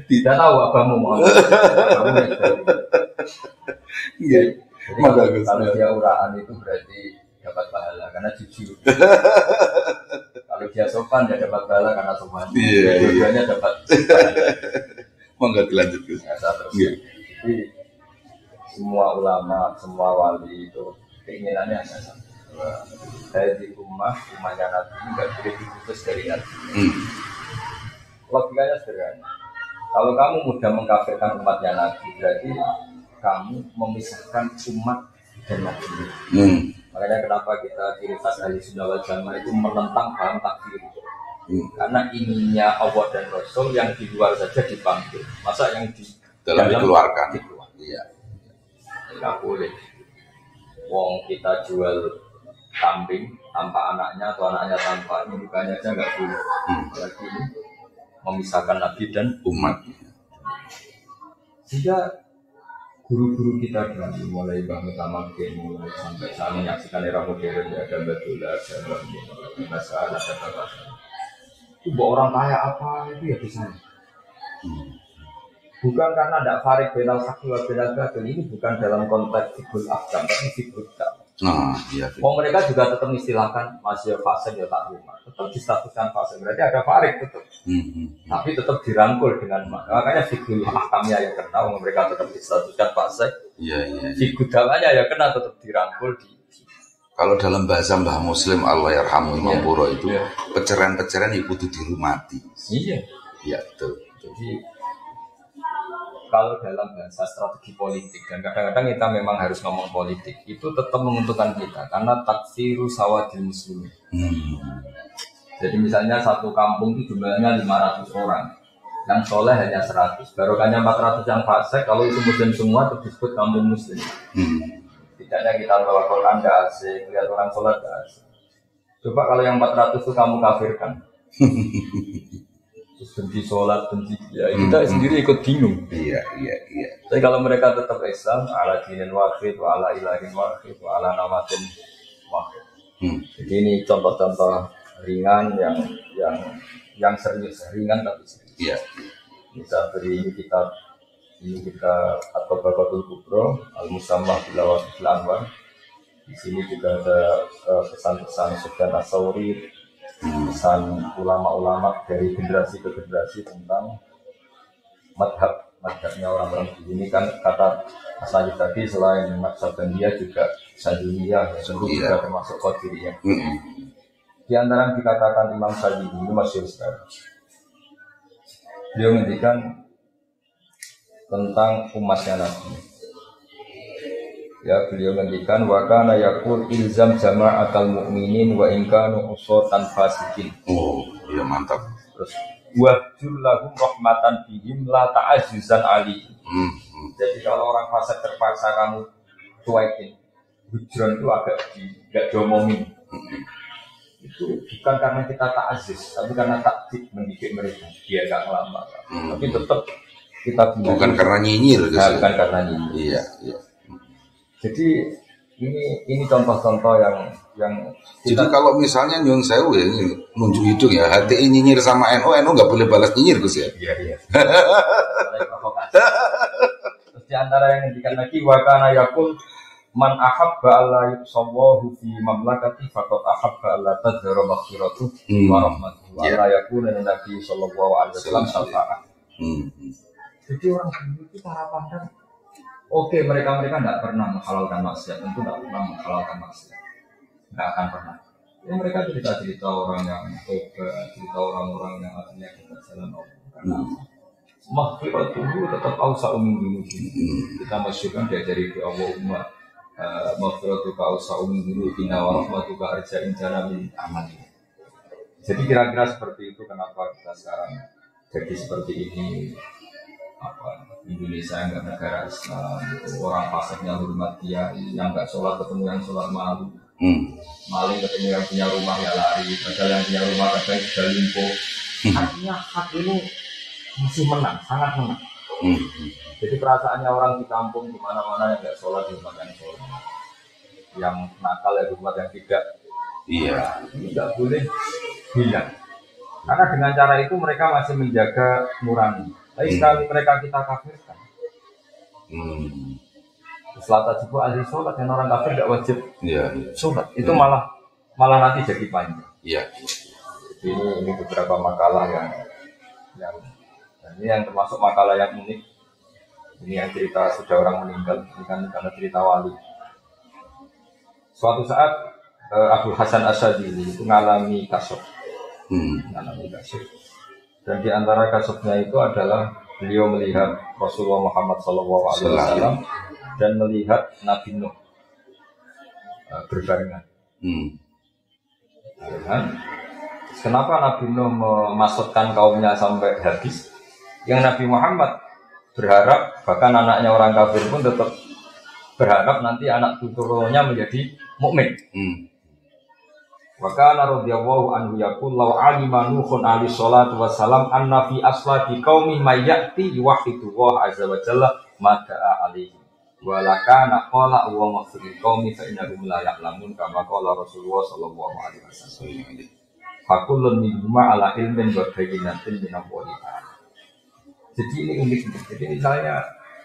S1: Tidak tahu abamu mau.
S2: Iya.
S1: Kalau dia uraan itu berarti dapat pahala karena jujur. Kalau dia sopan dia dapat pahala karena sopan. Dua-duanya dapat pahala.
S2: Monggo dilanjut Gus.
S1: Jadi semua ulama, semua wali itu keinginannya hanya satu. Saya di rumahnya Nabi nggak boleh diputus dari Nabi. Logikanya sederhana. Kalau kamu mudah mengkafirkan umatnya Nabi, berarti kamu memisahkan umat dan Nabi. Makanya kenapa kita ciri khas ahli sunnah wal jamaah itu menentang paham takfir. Karena ininya Allah dan Rasul yang di luar saja dipanggil. Masa yang di
S2: dalam dikeluarkan? Iya.
S1: Tidak boleh. Wong kita jual kambing tanpa anaknya atau anaknya tanpa ini bukannya aja nggak boleh. Apalagi ini memisahkan Nabi dan umat. Sehingga guru-guru kita dulu mulai bangun Tamakin mulai sampai saat menyaksikan era modern ya ada Batullah, ada masalah, ada apa. Itu buat orang kaya apa itu ya bisa. Bukan karena tidak farid benal haqi wa benal batil, ini bukan dalam konteks fikul ahkam tapi fikul tak. Mereka juga tetap istilahkan masih fase ya tak rumah, tetap distatuskan fase berarti ada farid tetap, tapi tetap dirangkul dengan makanya fikul ahkamnya ya kena, mereka tetap distatuskan fase, fikul dakwanya ya kena tetap dirangkul di.
S2: Kalau dalam bahasa Mbah Muslim Allah yarhamu Imam Puro itu perceraian itu kudu dirumati.
S1: Iya
S2: betul.
S1: Jadi kalau dalam bahasa strategi politik dan kadang-kadang kita memang harus ngomong politik itu tetap menguntungkan kita karena taksiru sawadil muslimin. Jadi misalnya satu kampung itu jumlahnya 500 orang, yang soleh hanya 100, barokahnya 400 yang fasik. Kalau itu muslim semua itu disebut kampung muslim. Tidaknya kita bawa Quran tidak asik, lihat orang sholat tidak asik. Coba kalau yang 400 itu kamu kafirkan. Benci sholat, benci ya kita sendiri ikut bingung.
S2: Iya.
S1: Tapi kalau mereka tetap Islam, ala dinin wahid, wa ala ilahin wahid, wa ala namatin wahid. Jadi ini contoh-contoh ringan yang serius, ringan tapi serius.
S2: Iya.
S1: Bisa beri kita At-Tabaqatul Kubra, Al-Musammah Bil Anwar. Di sini juga ada pesan-pesan Sufyan Ats-Tsauri, pesan ulama-ulama dari generasi ke generasi tentang madhabnya orang-orang di sini kan kata Asadi tadi selain Naqsabandiyah juga Sadiliyah, juga termasuk Qadiriyah. Di antara yang dikatakan Imam Sadili ini masyhur sekali. Beliau menghentikan tentang umatnya Nabi. Ya, beliau menghentikan wa kana yaqul ilzam jama'atal mu'minin wa in kanu usatan fasikin.
S2: Oh, iya mantap.
S1: Terus wahjur lahum rahmatan bihim la ta'azzuzan ali. Jadi kalau orang fasik terpaksa kamu cuekin, hujron itu agak enggak diomongin. Itu bukan karena kita ta'aziz, tapi karena taktik mendidik mereka biar gak ngelamar. Tapi tetap kita
S2: bukan karena nyinyir
S1: nah, bukan karena nyinyir.
S2: Iya.
S1: Jadi ini contoh-contoh yang
S2: jadi kalau misalnya nyuwun sewu ya ini nunjuk hidung ya, HTI nyinyir sama NU nggak boleh balas nyinyir Gus ya.
S1: Iya. Terus di antara yang ngendikan lagi wa kana yaqul man ahabba alla yusawahu fi mamlakati faqad ahabba alla tadhara maghfiratuh wa rahmatuhu wa la yakuna nabi sallallahu alaihi wasallam syafa'a. Jadi orang dulu itu cara pandang oke, mereka tidak pernah menghalalkan maksiat, tentu tidak pernah menghalalkan maksiat, tidak akan pernah. Ya, mereka cerita orang yang tobat, cerita orang-orang yang akhirnya kita jalan Allah. Karena maghfirah dulu tetap ausa dulu. Kita masyurkan diajari di Allahumma maghfirah tuka ausa dulu, bina wa rahmatuka arja'in jana min amali. Jadi kira-kira seperti itu kenapa kita sekarang jadi seperti ini. Indonesia enggak negara Islam, orang fasiknya hormat dia, yang enggak sholat ketemu yang sholat malu, maling ketemu yang punya rumah ya lari, padahal yang punya rumah kadang sudah lumpuh. Artinya hak ini masih menang, sangat menang. Jadi perasaannya orang di kampung di mana-mana yang enggak sholat hormat yang sholat, yang nakal ya hormat yang tidak. Iya, ini enggak boleh hilang. Karena dengan cara itu mereka masih menjaga nurani. Tapi sekali mereka kita kafirkan, Selatan juga ahli sholat dan orang kafir tidak wajib sholat. Itu malah nanti jadi panjang. Ini beberapa makalah ini yang termasuk makalah yang unik. Ini yang cerita sudah orang meninggal, ini kan karena cerita wali. Suatu saat Abdul Hasan Asyadili itu mengalami kasuf. Dan di antara kasusnya itu adalah beliau melihat Rasulullah Muhammad SAW dan melihat Nabi Nuh berbarengan. Kenapa Nabi Nuh memasukkan kaumnya sampai habis? Yang Nabi Muhammad berharap, bahkan anaknya orang kafir pun tetap berharap nanti anak turunnya menjadi mukmin. Wa kana radhiyallahu anhu yaqul law alima nuhun alaihi salatu wassalam anna fi aslati qaumi may ya'ti yuwahhidu wa azza wa jalla mada'a alaihi wa lakana qala wa maghfiril qaumi fa innahum la ya'lamun kama qala Rasulullah sallallahu alaihi wasallam. Fakullun minhuma ala ilmin wa bayyinatin min Allah. Jadi ini unik. Jadi misalnya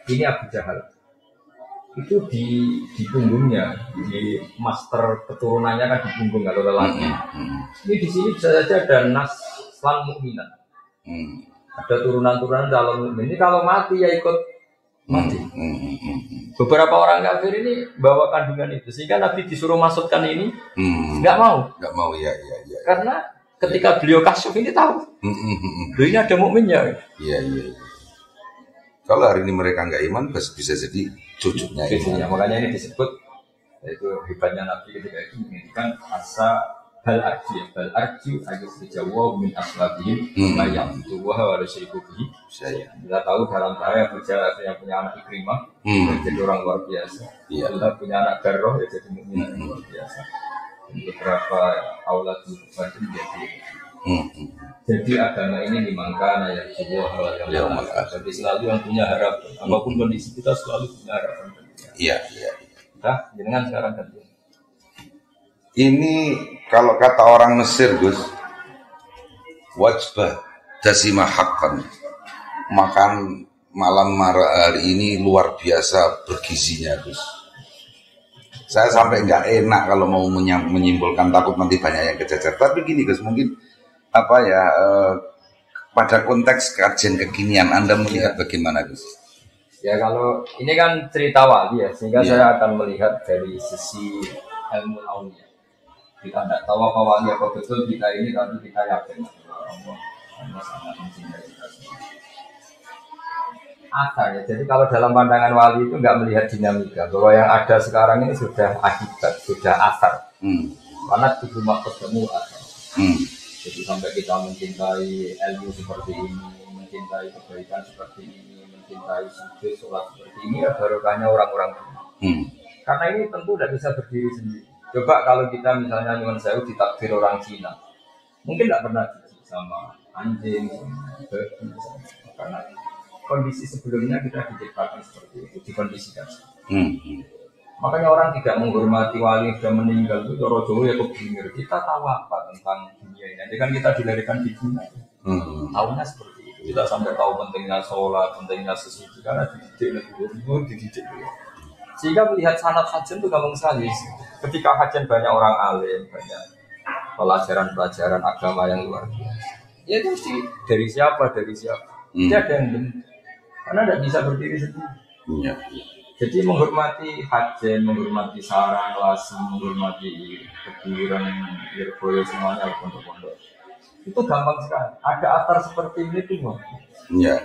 S1: ini Abu Jahal itu di punggungnya, di master keturunannya kan di punggung kalau lelaki. Ini di sini bisa saja ada nas lan mukminat. Ada turunan-turunan dalam mukmin. Ini kalau mati ya ikut mati. Beberapa orang kafir ini bawa kandungan itu, sehingga Nabi disuruh masukkan ini, nggak mau ya. Karena ketika beliau kasyuf ini tahu, beliau ini ada mukminnya.
S2: Iya. Kalau hari ini mereka nggak iman, bisa jadi cucunya
S1: iman. Makanya ini disebut, yaitu hebatnya Nabi ketika itu menginginkan asa bal arju ayat dijawa min aslabihim mayang itu wah harus syirikuhi. Kita tahu dalam bahaya yang punya anak Ikrimah jadi orang luar biasa. Kita punya anak Garroh ya jadi mukmin yang luar biasa. Dan beberapa aulat itu menjadi. Jadi agama ini dimangkana ya sebuah hal yang jadi selalu yang punya harapan. Apapun kondisi kita selalu punya harapan.
S2: Iya.
S1: Nah, jenengan sekarang kan.
S2: Ini kalau kata orang Mesir, Gus, wajbah dasimah haqqan. Makan malam hari ini luar biasa bergizinya, Gus. Saya sampai nggak enak kalau mau menyimpulkan, takut nanti banyak yang kejajar. Tapi gini, Gus, mungkin pada konteks kajian kekinian Anda melihat bagaimana, Gus?
S1: Ya kalau ini kan cerita wali ya, sehingga saya akan melihat dari sisi ilmu aulia. Kita tidak tahu apa wali apa betul kita ini, tapi kita yakin Allah sangat mencintai kita semua. Asar ya, jadi kalau dalam pandangan wali itu nggak melihat dinamika, bahwa yang ada sekarang ini sudah akibat, sudah asar. Karena tubuh maksudmu asar. Jadi sampai kita mencintai ilmu seperti ini, mencintai kebaikan seperti ini, mencintai sujud, sholat seperti ini, ya barokahnya orang-orang ini. Karena ini tentu tidak bisa berdiri sendiri. Coba kalau kita misalnya Nyuwun Sewu ditakdir orang Cina, mungkin tidak pernah jijik sama anjing, sama babi, karena kondisi sebelumnya kita diciptakan seperti itu, dikondisikan. Makanya orang tidak menghormati wali yang sudah meninggal itu Joro Jowo ya kebinir. Kita tahu apa tentang dunia ini? Jadi kan kita dilahirkan di dunia. Tahunya seperti itu. Kita sampai tahu pentingnya sholat, pentingnya sesuci karena dididik dulu. Sehingga melihat sanad hajen itu gampang sekali. Ketika hajen banyak orang alim, banyak pelajaran-pelajaran agama yang luar biasa. Ya itu sih dari siapa? Tidak ada yang benar. Karena tidak bisa berdiri sendiri. Jadi menghormati hajen, menghormati sarang, lasi, menghormati keburan, Lirboyo semuanya pondok-pondok. Itu gampang sekali. Ada atar seperti ini tuh.
S2: Iya.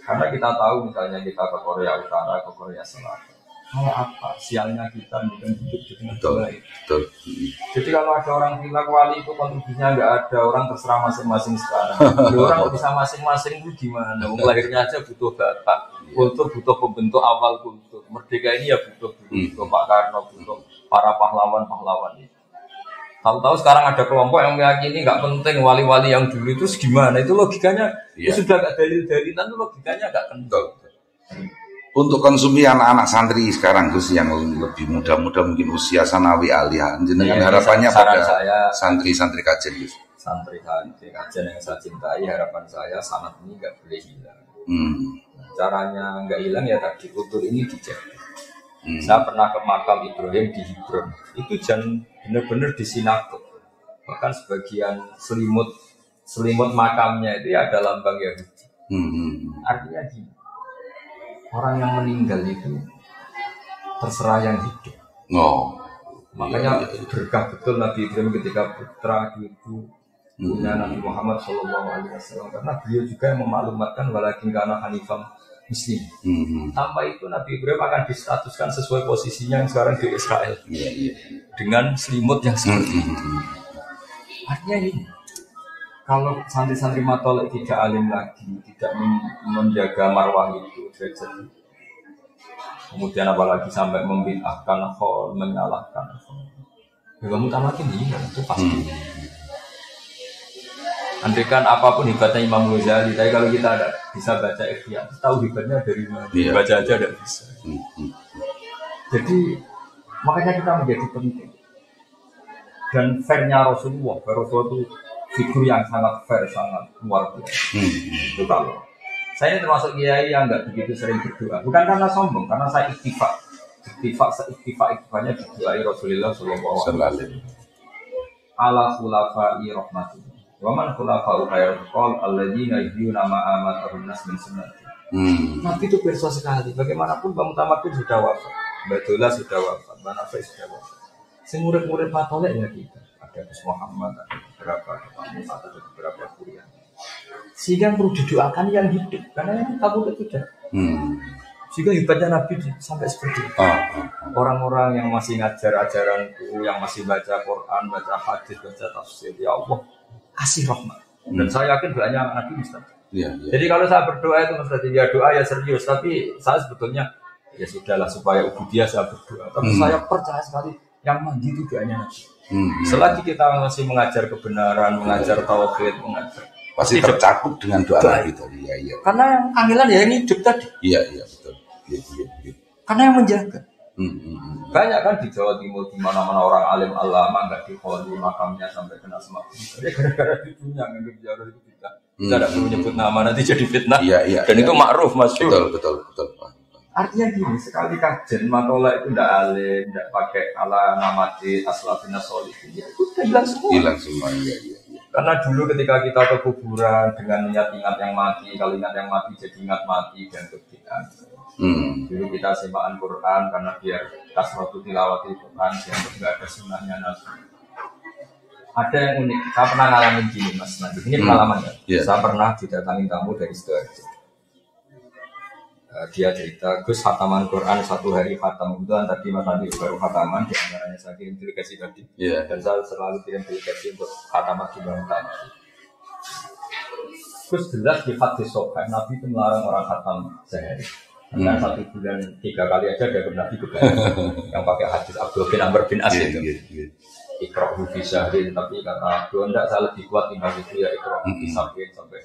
S1: Karena kita tahu misalnya kita ke Korea Utara, ke Korea Selatan. Kayak apa? Sialnya kita bukan hidup di tengah baik. Jadi kalau ada orang bilang wali itu kontribusinya nggak ada, orang terserah masing-masing sekarang. Orang bisa masing-masing itu gimana? Lahirnya aja butuh bapak. Kultur butuh pembentuk awal kultur. Merdeka ini ya butuh Pak Karno, butuh para pahlawan-pahlawan itu. Tahu-tahu sekarang ada kelompok yang meyakini nggak penting wali-wali yang dulu itu gimana? Itu logikanya itu sudah nggak dalil-dalilan, itu logikanya nggak kental.
S2: Untuk konsumsi anak-anak santri sekarang, Gus, yang lebih muda-muda mungkin usia sanawi aliyah, dengan harapannya pada santri-santri kajian, Gus.
S1: Santri-santri kajian yang saya cintai, harapan saya sanad ini nggak boleh hilang. Caranya nggak hilang ya tadi kultur ini dijaga. Saya pernah ke makam Ibrahim di Hebron, itu jangan benar-benar di sinagog. Bahkan sebagian selimut makamnya itu ya ada lambang Yahudi. Artinya gini, orang yang meninggal itu terserah yang hidup. Makanya berkah betul Nabi Ibrahim ketika putra itu punya Nabi Muhammad SAW, karena beliau juga yang memaklumatkan walakin kana hanifam Muslim. Tanpa itu Nabi Ibrahim akan distatuskan sesuai posisinya yang sekarang di Israel. Dengan selimut yang seperti itu. Artinya ini, kalau santri-santri matolek tidak alim lagi, tidak menjaga marwah itu, kemudian apalagi sampai membid'ahkan khol, menyalahkan khol, ya kamu tamakin ini itu pasti. Andaikan apapun hebatnya Imam Ghazali, tapi kalau kita ada bisa baca Ihya, tahu hebatnya dari mana? Baca aja tidak bisa. Jadi makanya kita menjadi penting. Dan fairnya Rasulullah itu figur yang sangat fair, sangat luar biasa. Itu kalau saya ini termasuk kiai yang nggak begitu sering berdoa, bukan karena sombong, karena saya iktifaknya berdoai Rasulullah Sallallahu Alaihi Wasallam. Ala khulafai rahmatullah. Waman khulafa'u khairul qol alladzina yuhyuna ma amatahum nas min sunnati. Nabi itu perso sekali. Bagaimanapun Mbak Mutamakin sudah wafat, Mbak Dola sudah wafat, Mbak Nafai sudah wafat. Murid-murid patolek ya kita. Ada Gus Muhammad, ada beberapa, ada beberapa kuliah. Sehingga perlu didoakan yang hidup, karena yang kabur itu tidak. Sehingga hebatnya Nabi sampai seperti itu. Orang-orang yang masih ngajar ajaranku, yang masih baca Quran, baca hadis, baca tafsir, ya Allah kasih rahmat. Dan saya yakin doanya Nabi Mustafa. Jadi kalau saya berdoa itu mesti ya doa ya serius, tapi saya sebetulnya ya sudahlah supaya ubudiyah saya berdoa. Tapi saya percaya sekali yang mandi itu doanya Nabi. Selagi kita masih mengajar kebenaran, mengajar tauhid, mengajar
S2: pasti tercakup dengan doa Nabi tadi. Iya.
S1: Karena yang panggilan ya ini hidup tadi.
S2: Iya betul. Iya.
S1: Karena yang menjaga. Banyak kan di Jawa Timur di mana-mana orang alim alama nggak diholi makamnya sampai kena semak. Jadi gara-gara fitnah nggak bicara itu fitnah. Kita tidak perlu nyebut nama nanti jadi fitnah. Iya. Dan itu makruf masyhur.
S2: Betul.
S1: Artinya gini, sekali kajian matola itu tidak alim, tidak pakai ala namati aslafina solihin, ya itu sudah hilang semua.
S2: Hilang semua. Iya.
S1: Karena dulu ketika kita ke kuburan dengan niat ingat yang mati, kalau ingat yang mati jadi ingat mati dan kebiasaan. Dulu kita sembahkan Quran karena biar kasratu tilawati Quran yang tidak ada sunnahnya Nabi. Ada yang unik, saya pernah ngalamin gini mas Nabi. Ini pengalaman ya. Saya pernah didatangi tamu dari Sidoarjo. Dia cerita, Gus khataman Quran satu hari khatam itu tadi mas Nabi baru khataman, di antaranya saya kirim delegasi tadi. Dan saya selalu kirim delegasi untuk khataman di Bangka. Gus jelas di hadis sopan Nabi itu melarang orang khatam sehari. Karena 1 bulan 3 kali aja ada Nabi kebanyakan yang pakai hadis Abdul bin Amr bin As itu. Iqra'hu fi syahrin, tapi kata Abdul enggak, saya lebih kuat timbang itu ya Iqra'hu fi syahrin sampai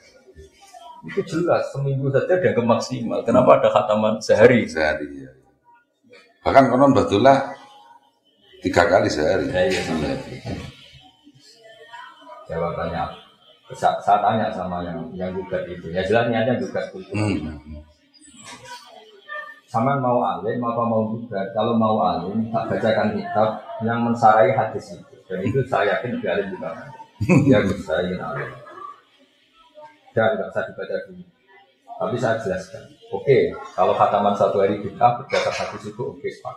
S1: itu jelas seminggu saja dia ke maksimal. Kenapa ada khataman sehari?
S2: Ya. Bahkan konon betullah 3 kali sehari.
S1: Iya. Jawabannya saya tanya sama yang gugat itu. Ya jelas niatnya gugat itu. Sama mau alim apa mau gugat? Kalau mau alim, tak bacakan kitab yang mensarai hadis itu. Dan itu saya yakin lebih alim juga. Ya saya ingin alim. Dan tidak usah dibaca dulu. Tapi saya jelaskan. Oke, kalau khataman 1 hari kita berdasar hadis itu oke, Pak.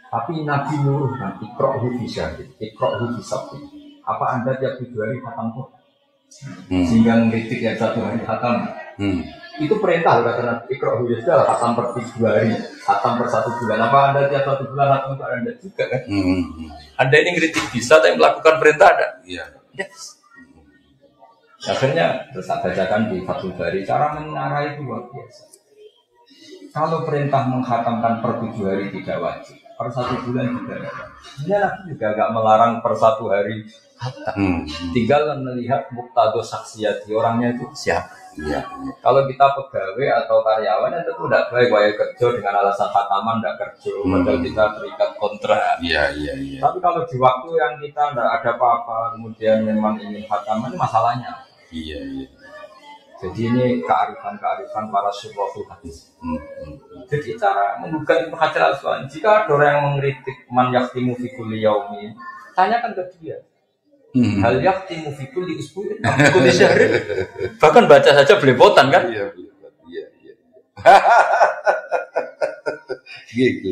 S1: Tapi Nabi nuruhkan Iqra'hu fi syahrin, Iqra'hu fi sabtin. Apa Anda tiap 7 hari khatam Quran? Sehingga ngeritik yang 1 hari khatam. Itu perintah kata Nabi Iqra'hu ya sudah khatam per 2 hari, khatam per 1 bulan. Apa Anda tiap 1 bulan khatam untuk Anda juga kan? Anda ini ngeritik bisa tapi melakukan perintah ada?
S2: Iya.
S1: Yes. Akhirnya terus saya bacakan di Fathul Bari, cara menyarai itu luar biasa. Kalau perintah menghatamkan per 7 hari tidak wajib, per 1 bulan tidak wajib. Dia Nabi juga agak melarang per 1 hari hatam. Tinggal melihat muktado saksiyati orangnya itu siapa.
S2: Iya.
S1: Kalau kita pegawai atau karyawan itu tidak baik wajib kerja dengan alasan khataman tidak kerja, padahal kita terikat kontrak.
S2: Iya.
S1: Tapi kalau di waktu yang kita tidak ada apa-apa, kemudian memang ingin khataman, itu masalahnya.
S2: Iya.
S1: Jadi ini kearifan para syurahul hadis. Jadi cara menggugat Ibnu Hajar Al-Asqalani, jika ada orang yang mengkritik man yaktimu fi kulli yaumin, tanyakan ke dia. Hal yaktimu fi kulli usbu'in, kulli syahrin. Bahkan baca saja belepotan kan?
S2: Iya. Gitu.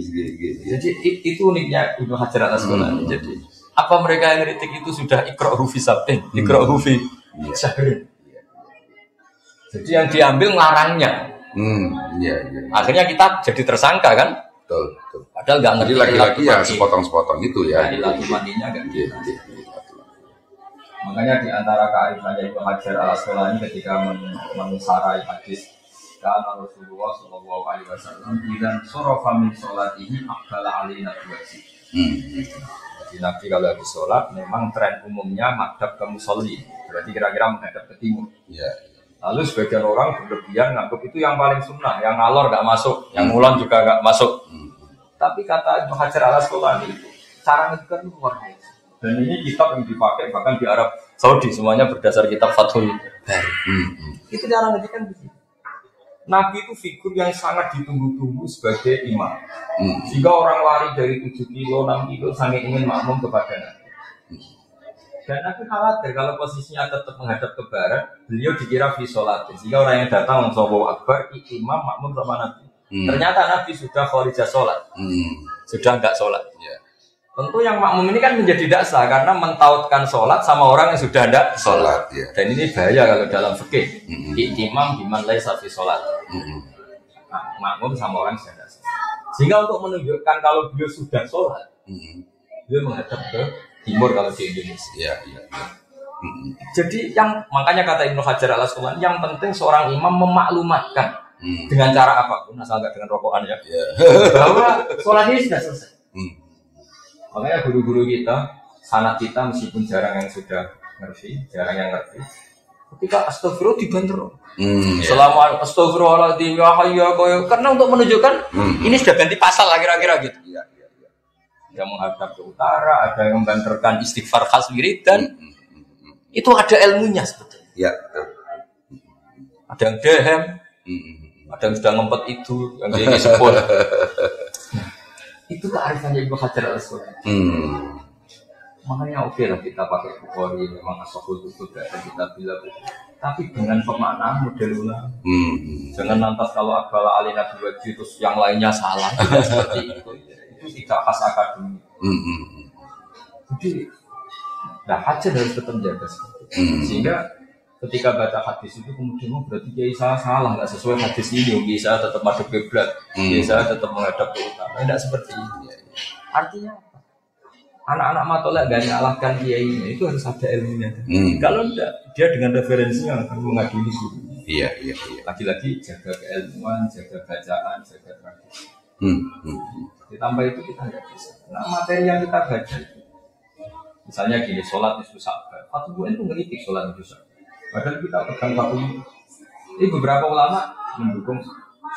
S1: Jadi itu uniknya Ibnu Hajar Al-Asqalani. Jadi apa mereka yang kritik itu sudah Iqra'hu fi sabtin, Iqra'hu fi syahrin. Jadi yang diambil ngarangnya.
S2: Iya.
S1: Akhirnya kita jadi tersangka kan?
S2: Betul.
S1: Padahal nggak ngerti.
S2: Jadi lagi-lagi ya sepotong-sepotong itu ya.
S1: Lagi mandinya nggak gitu. Makanya di antara kearifannya Ibnu Hajar Al-Asqalani ketika mensarai hadis karena Rasulullah Shallallahu Alaihi Wasallam dan sorofa min sholatihi aqbala alina tuwasi. Jadi Nabi kalau habis sholat memang tren umumnya madhab ke musolli, berarti kira-kira menghadap ke timur. Lalu sebagian orang berlebihan nganggap itu yang paling sunnah, yang ngalor nggak masuk, yang ngulang juga nggak masuk. Tapi kata Ibnu Hajar Al-Asqalani itu cara ngedikan itu luar biasa. Dan ini kitab yang dipakai bahkan di Arab Saudi semuanya berdasar kitab Fathul Bari. Itu cara ngedikan begitu. Nabi itu figur yang sangat ditunggu-tunggu sebagai imam. Jika orang lari dari 7 kilo, 6 kilo sangat ingin makmum kepada Nabi. Dan Nabi khawatir kalau posisinya tetap menghadap ke barat, beliau dikira fi sholat. Jika orang yang datang Allahu Akbar, imam makmum sama Nabi. Ternyata Nabi sudah kharijah sholat, sudah enggak sholat. Tentu yang makmum ini kan menjadi tidak sah karena mentautkan sholat sama orang yang sudah tidak
S2: Sholat ya.
S1: Dan ini bahaya kalau dalam fikih. Imam biman laisa fi sholat. Nah, makmum sama orang yang tidak sah. Sehingga untuk menunjukkan kalau beliau sudah sholat, beliau menghadap ke timur kalau di Indonesia.
S2: Iya.
S1: Jadi yang makanya kata Ibnu Hajar al-Asqalani, yang penting seorang imam memaklumatkan dengan cara apapun, asal nggak dengan rokokan ya, bahwa sholat ini sudah selesai. Makanya guru-guru kita, sanad kita meskipun jarang yang sudah ngerti, jarang yang ngerti. Ketika astagfirullah dibanter. Selama astagfirullahaladzim ya hayya karena untuk menunjukkan ini sudah ganti pasal lah kira-kira gitu. Iya. Yang menghadap ke utara, ada yang membanterkan istighfar khas wiridan. Itu ada ilmunya sebetulnya.
S2: Iya.
S1: Ada yang dehem, ada yang sudah ngempet itu, yang dia disebut. Itu kearifannya Ibnu Hajar al-Asqalani. Makanya oke lah kita pakai Bukhari, memang asahul kutub dan kita bilang. Tapi dengan pemaknaan model ulama. Jangan lantas kalau akbala alina biwajib terus yang lainnya salah. Tidak seperti itu. Itu tidak khas akademik. Jadi, Hajar harus tetap jaga seperti itu. Sehingga ketika baca hadis itu kemudian berarti kiai salah nggak sesuai hadis ini, bisa tetap madhep kiblat, bisa tetap menghadap ke utara. Tidak seperti itu. Artinya anak-anak matolak gak nyalahkan kiainya, itu harus ada ilmunya. Kalau tidak, dia dengan referensinya akan mengadili guru. Iya. Lagi-lagi jaga keilmuan, jaga bacaan, jaga tradisi. Ditambah itu kita nggak bisa. Nah materi yang kita baca itu, misalnya gini, sholat nisfu Sya'ban, Fatwa itu ngeritik sholat nisfu Sya'ban. Padahal kita pegang Fatwa ini beberapa ulama mendukung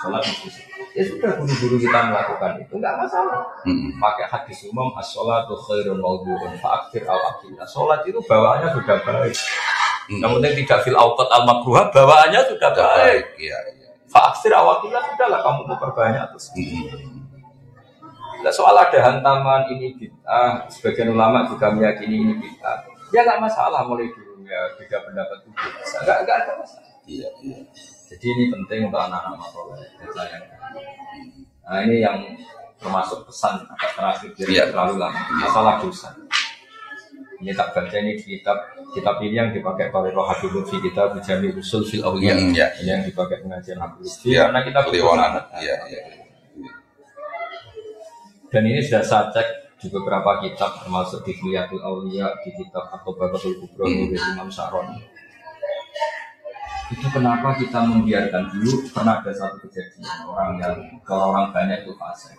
S1: sholat nisfu Sya'ban. Ya sudah guru-guru kita melakukan itu nggak masalah. Pakai hadis umum as-sholatu khairun mawdu'un fa'akfir al-aqillah. Sholat itu bawaannya sudah baik. Yang penting tidak fil awqat al-makruhah, bawaannya sudah baik. Fa'akfir al-aqillah sudahlah kamu memperbanyak terus. Nah, soal ada hantaman ini bid'ah, sebagian ulama juga meyakini ini bid'ah. Ya nggak masalah mulai dulu ya beda pendapat itu biasa. Nggak ada masalah. Iya. Jadi ini penting untuk anak-anak matoleh. Nah ini yang termasuk pesan agak terakhir jadi terlalu lama. Masalah dosa. Ini tak baca ini di kitab ini yang dipakai oleh Roh Habib Lutfi kita Bujami Usul Fil Awliya. Ini yang dipakai pengajian Habib Lutfi. Karena kita berkewanan. Dan ini sudah saya cek di beberapa kitab termasuk di Khiliyatul Awliya, di kitab At-Tabaqatul Kubra dari Imam Sa'roni. Itu kenapa kita membiarkan dulu pernah ada satu kejadian orang banyak itu fasik.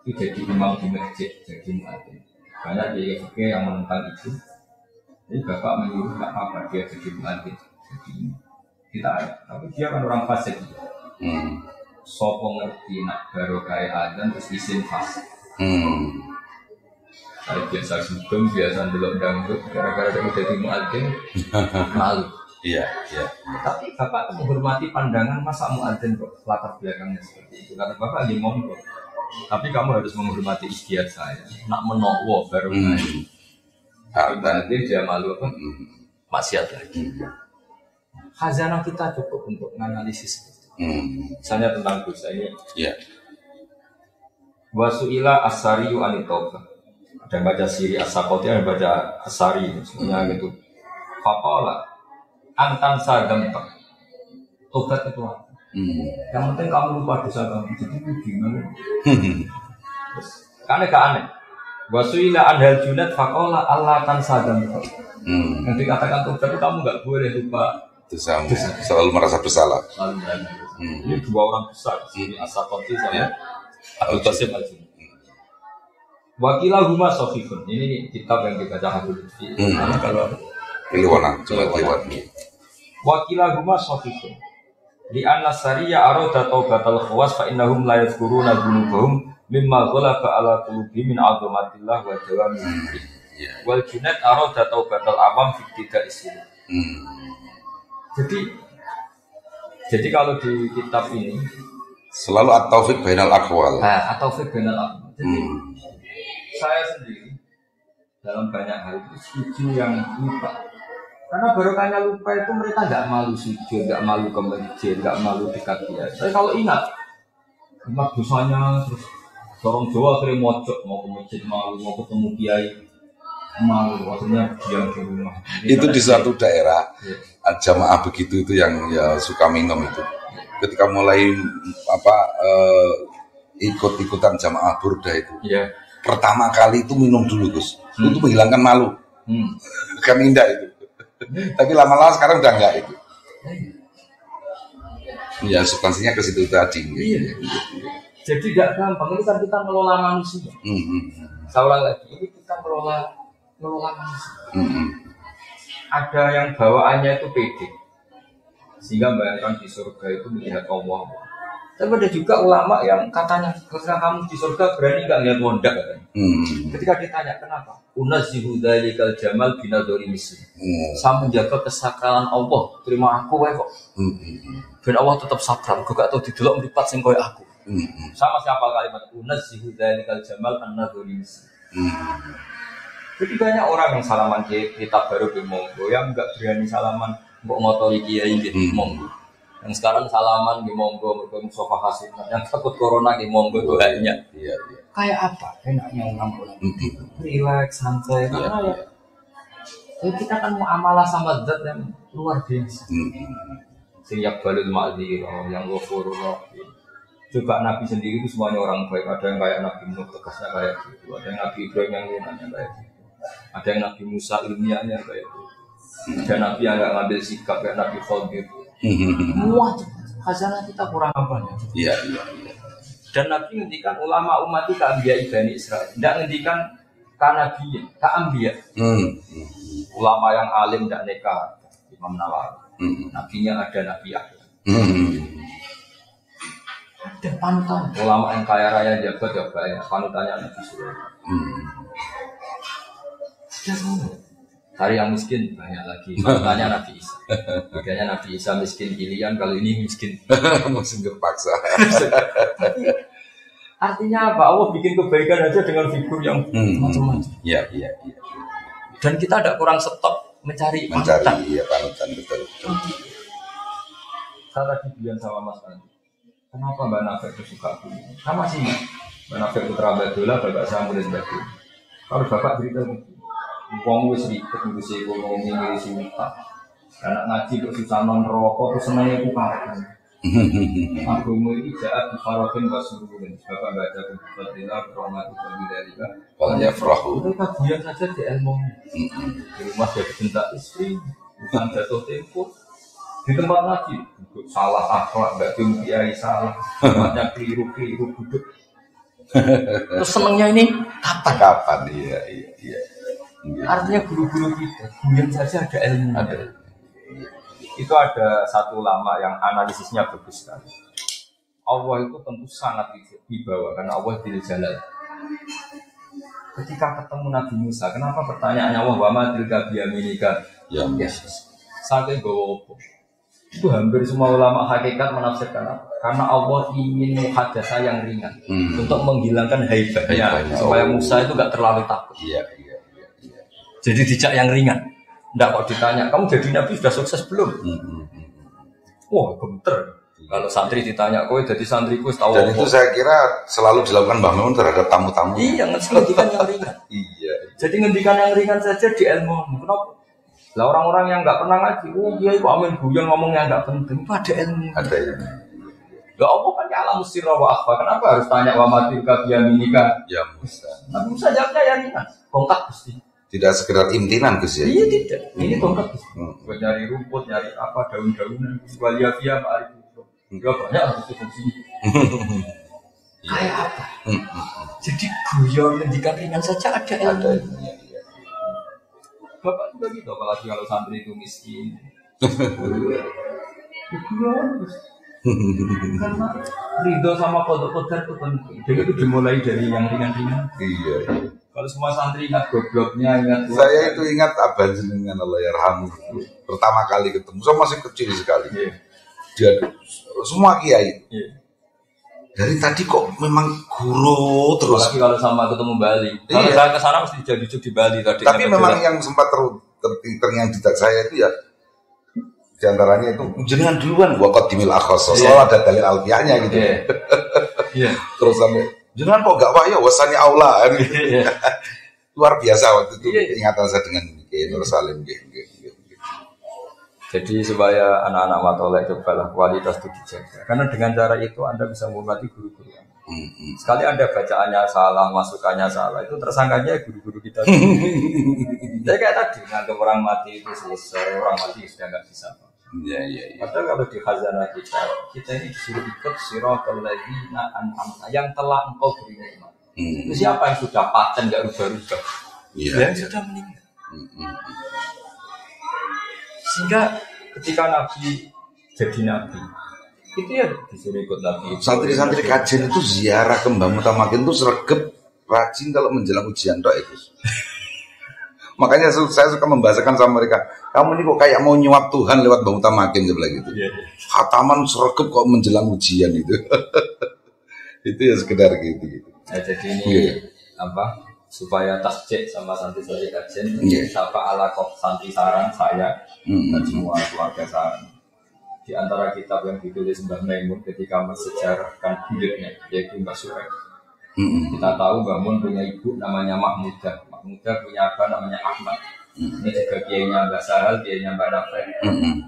S1: Itu jadi imam di masjid, jadi muadzin. Banyak dia yang menentang itu. Jadi bapak menyuruh tak apa dia jadi muadzin. Jadi kita tapi dia kan orang fasik. Sopo ngerti nak baru kayak azan terus isin fasik. Saya biasa sugeng, biasa delok dangdut, gara-gara dia jadi muadzin malu. Iya. Tapi bapak menghormati pandangan masa muadzin kok latar belakangnya seperti itu. Kata bapak lagi monggo. Tapi kamu harus menghormati istiadat saya. Nak menowo baru kayak. Nanti dia malu apa? Maksiat lagi. Khazanah kita cukup untuk menganalisis. Misalnya tentang dosa ini. Wasu'ila as-sariyu anit-taubah. Ada yang baca siri as-sakoti, ada yang baca as-sari. Semuanya gitu. Faqala antan sadamta. Tobat itu apa? Yang penting kamu lupa dosa kamu. Jadi itu gimana? Karena gak aneh. Wasu'ila anhal junat faqala Allah tan sadamta. Yang dikatakan tobat itu kamu gak boleh lupa
S2: dosamu. Selalu merasa bersalah.
S1: Ini dua orang besar. Sini as-sakoti sama Abdul Qasim Al-Juni. Wakilah Huma Sofifun. Ini kitab yang dibaca Habib Lutfi. Kalau
S2: Kliwona, coba lewat.
S1: Wakilah Huma Sofifun. Di anna sariya aroda taubatal khawas fa innahum la yadhkuruna dzunubahum mimma ghalaba ala qulubihim min 'azamatillah wa dawami. Wal junat aroda taubatal awam fi ibtida'i isil. Jadi kalau di kitab ini
S2: selalu at-taufiq bainal aqwal.
S1: At-taufiq bainal aqwal. Jadi saya sendiri dalam banyak hal itu setuju yang lupa. Karena barokahnya lupa itu mereka nggak malu sujud, nggak malu ke masjid, nggak malu dekat dia. Tapi kalau ingat dosanya terus Orang Jawa akhirnya mojok mau ke masjid malu, mau ketemu kiai malu, akhirnya diam di rumah.
S2: Itu di suatu daerah jamaah begitu itu yang ya suka minum itu. Ketika mulai ikut-ikutan jamaah burda itu.
S1: Iya.
S2: Pertama kali itu minum dulu Gus. Itu menghilangkan malu. Kan indah itu. Tapi lama-lama sekarang udah enggak itu. Ya substansinya ke situ tadi.
S1: Iya. Jadi tidak gampang, ini kan kita ngelola manusia. Saya ulang lagi, ini kita ngelola manusia. Ada yang bawaannya itu pede, sehingga bayangkan di surga itu melihat Allah. Tapi ada juga ulama yang katanya, ketika kamu di surga berani nggak lihat wondak kan? Ketika ditanya kenapa? Unazzihu dzalikal jamal binadori misli. Saya menjaga kesakalan Allah, terima aku kok. Dan Allah tetap sakral, gue gak tahu didelok mripat sing koyo aku. Sama siapa kalimat unazzihu dzalikal jamal an-nadhuri misli. Jadi banyak orang yang salaman kitab baru di monggo, yang enggak berani salaman mbok motori kiai di monggo. Yang sekarang salaman di monggo mergo Mustafa Hasim, yang takut corona di monggo itu hanya. Iya. Kayak apa? Enaknya orang-orang relax, santai. Karena ya kita kan muamalah sama zat yang luar biasa. Siap balul ma'dzirah, yang ghafurur rahim. Coba Nabi sendiri itu semuanya orang baik. Ada yang kayak Nabi Nuh tegasnya kayak gitu. Ada yang Nabi Ibrahim yang lunanya kayak gitu. Ada yang Nabi Musa ilmiahnya kayak gitu. Ada Nabi yang nggak ngambil sikap kayak Nabi Khadir. Semua khazanah kita kurang apa ya?
S2: Iya.
S1: Dan Nabi ngendikan ulama umat itu keambiya Bani Israil. Tidak ngendikan kanabiyin, keambiya. Ulama yang alim tidak neka. Imam Nawawi. Nabinya ada Nabi Yahya. Ada panutan. Ulama yang kaya raya jabat ya banyak. Panutannya Nabi Sulaiman. Cari yang miskin banyak lagi. Panutannya Nabi Isa. Bedanya Nabi Isa miskin pilihan, kalau ini miskin.
S2: Musim terpaksa.
S1: Artinya apa? Allah bikin kebaikan aja dengan figur yang macam-macam.
S2: Iya.
S1: Dan kita tidak kurang stop mencari panutan.
S2: Iya, panutan betul.
S1: Saya tadi bilang sama Mas Andi, kenapa Mbak Nafek itu suka aku? Sama sih, Mbak Nafek putra Abdullah, bapak saya murid Bapak. Kalau bapak cerita gitu, wong wis ribet ngurusi ekonomi, ngurusi utang. Anak ngaji kok susah non rokok, terus senangnya aku kapan. Agama ini jahat di Farokin Basuruhin. Bapak baca Fadillah, Rahmat Ibn Dalika.
S2: Walanya ferahu.
S1: Mereka buyan saja di ilmu. Di rumah jadi bentak istri, bukan jatuh tempo. Di tempat ngaji, salah akhlak, gak kiai salah, tempatnya keliru duduk. Terus senangnya ini kapan?
S2: Iya.
S1: Artinya guru-guru kita, buyan saja ada ilmu. Itu ada satu ulama yang analisisnya bagus sekali. Allah itu tentu sangat dibawa karena Allah Dzul Jalal. Ketika ketemu Nabi Musa, kenapa pertanyaannya wa ma tilka biyaminika? Ya, sampai bawa apa? Itu hampir semua ulama hakikat menafsirkan apa? Karena Allah ingin muhadasah yang ringan untuk menghilangkan haibahnya supaya Musa itu gak terlalu takut.
S2: Iya.
S1: Jadi dijak yang ringan. Nggak kok ditanya, kamu jadi nabi sudah sukses belum? Wah, gemeter. Kalau santri ditanya, kowe jadi santriku tahu.
S2: Dan itu saya kira selalu dilakukan Mbah Mun terhadap tamu-tamu.
S1: Iya, ngendikan yang ringan.
S2: Iya.
S1: Jadi ngendikan yang ringan saja di ilmu. Kenapa? Lah orang-orang yang nggak pernah ngaji, dia itu amin guyon ngomong yang nggak penting. Itu ada ilmu.
S2: Ada ilmu.
S1: Gak apa kan ya alam sirra wa akhfa. Kenapa harus tanya wa matilka biyaminika?
S2: Ya Musa.
S1: Nabi Musa jawabnya ya ringan. Tongkat pasti.
S2: Tidak sekedar imtinan Gus ya.
S1: Iya tidak. Ini tongkat pasti. Buat nyari rumput, nyari apa daun-daunan. Waliyafia ma'arif. Enggak banyak harus fungsinya. Kayak apa? Jadi guyon ngendikan ringan saja ada ilmu. Bapak juga gitu, apalagi kalau santri itu miskin. Karena ridho sama kodok-kodok itu penting. Jadi itu dimulai dari yang ringan-ringan.
S2: Iya.
S1: Kalau semua santri ingat gobloknya, ingat.
S2: Saya itu ingat Abang jenengan Allah yarhamu. Pertama kali ketemu, saya masih kecil sekali.
S1: Iya.
S2: Dia semua kiai.
S1: Iya.
S2: Dari tadi kok memang guru terus.
S1: Apalagi kalau sama ketemu Bali. Kalau saya ke sana mesti jadi di Bali tadi.
S2: Tapi memang yang sempat terngiang di saya itu ya diantaranya itu jenengan duluan gua qadimil akhos. Selalu ada dalil alfiahnya gitu.
S1: Iya.
S2: Terus sampai Jangan kok gak wahyu wasani aula. Luar biasa waktu itu ingatan saya dengan Nur Salim.
S1: Jadi supaya anak-anak matolek cobalah kualitas itu dijaga. Karena dengan cara itu Anda bisa menghormati guru-guru. Sekali Anda bacaannya salah, masukannya salah, itu tersangkanya guru-guru kita. Jadi kayak tadi, nganggap orang mati itu selesai, orang mati sudah nggak bisa.
S2: Iya.
S1: Padahal kalau di khazanah kita ini disuruh ikut siratal ladzina an'amta yang telah engkau beri nikmat. Itu siapa yang sudah paten nggak rubah-rubah? Yang sudah meninggal. Sehingga ketika Nabi jadi Nabi, itu ya disuruh ikut Nabi.
S2: Santri-santri kajian itu ziarah ke Mbah Mutamakin itu sergap rajin kalau menjelang ujian doa itu. Makanya saya suka membahasakan sama mereka, kamu ini kok kayak mau nyuap Tuhan lewat Mbah Mutamakin sebelah gitu. Khataman sergap kok menjelang ujian itu. Itu ya sekedar gitu.
S1: Nah, jadi ini apa? Supaya tasjid sama santri-santri kajian, siapa ala kok santri sarang saya dan semua keluarga sarang. Di antara kitab yang ditulis Mbah Maimun ketika mensejarahkan hidupnya, yaitu Mbah Suhaib. Kita tahu Mbah Mun punya ibu namanya Mahmudah. Mahmudah punya apa namanya Ahmad. Ini juga kiainya Mbah Sahal, kiainya Mbah Nafek.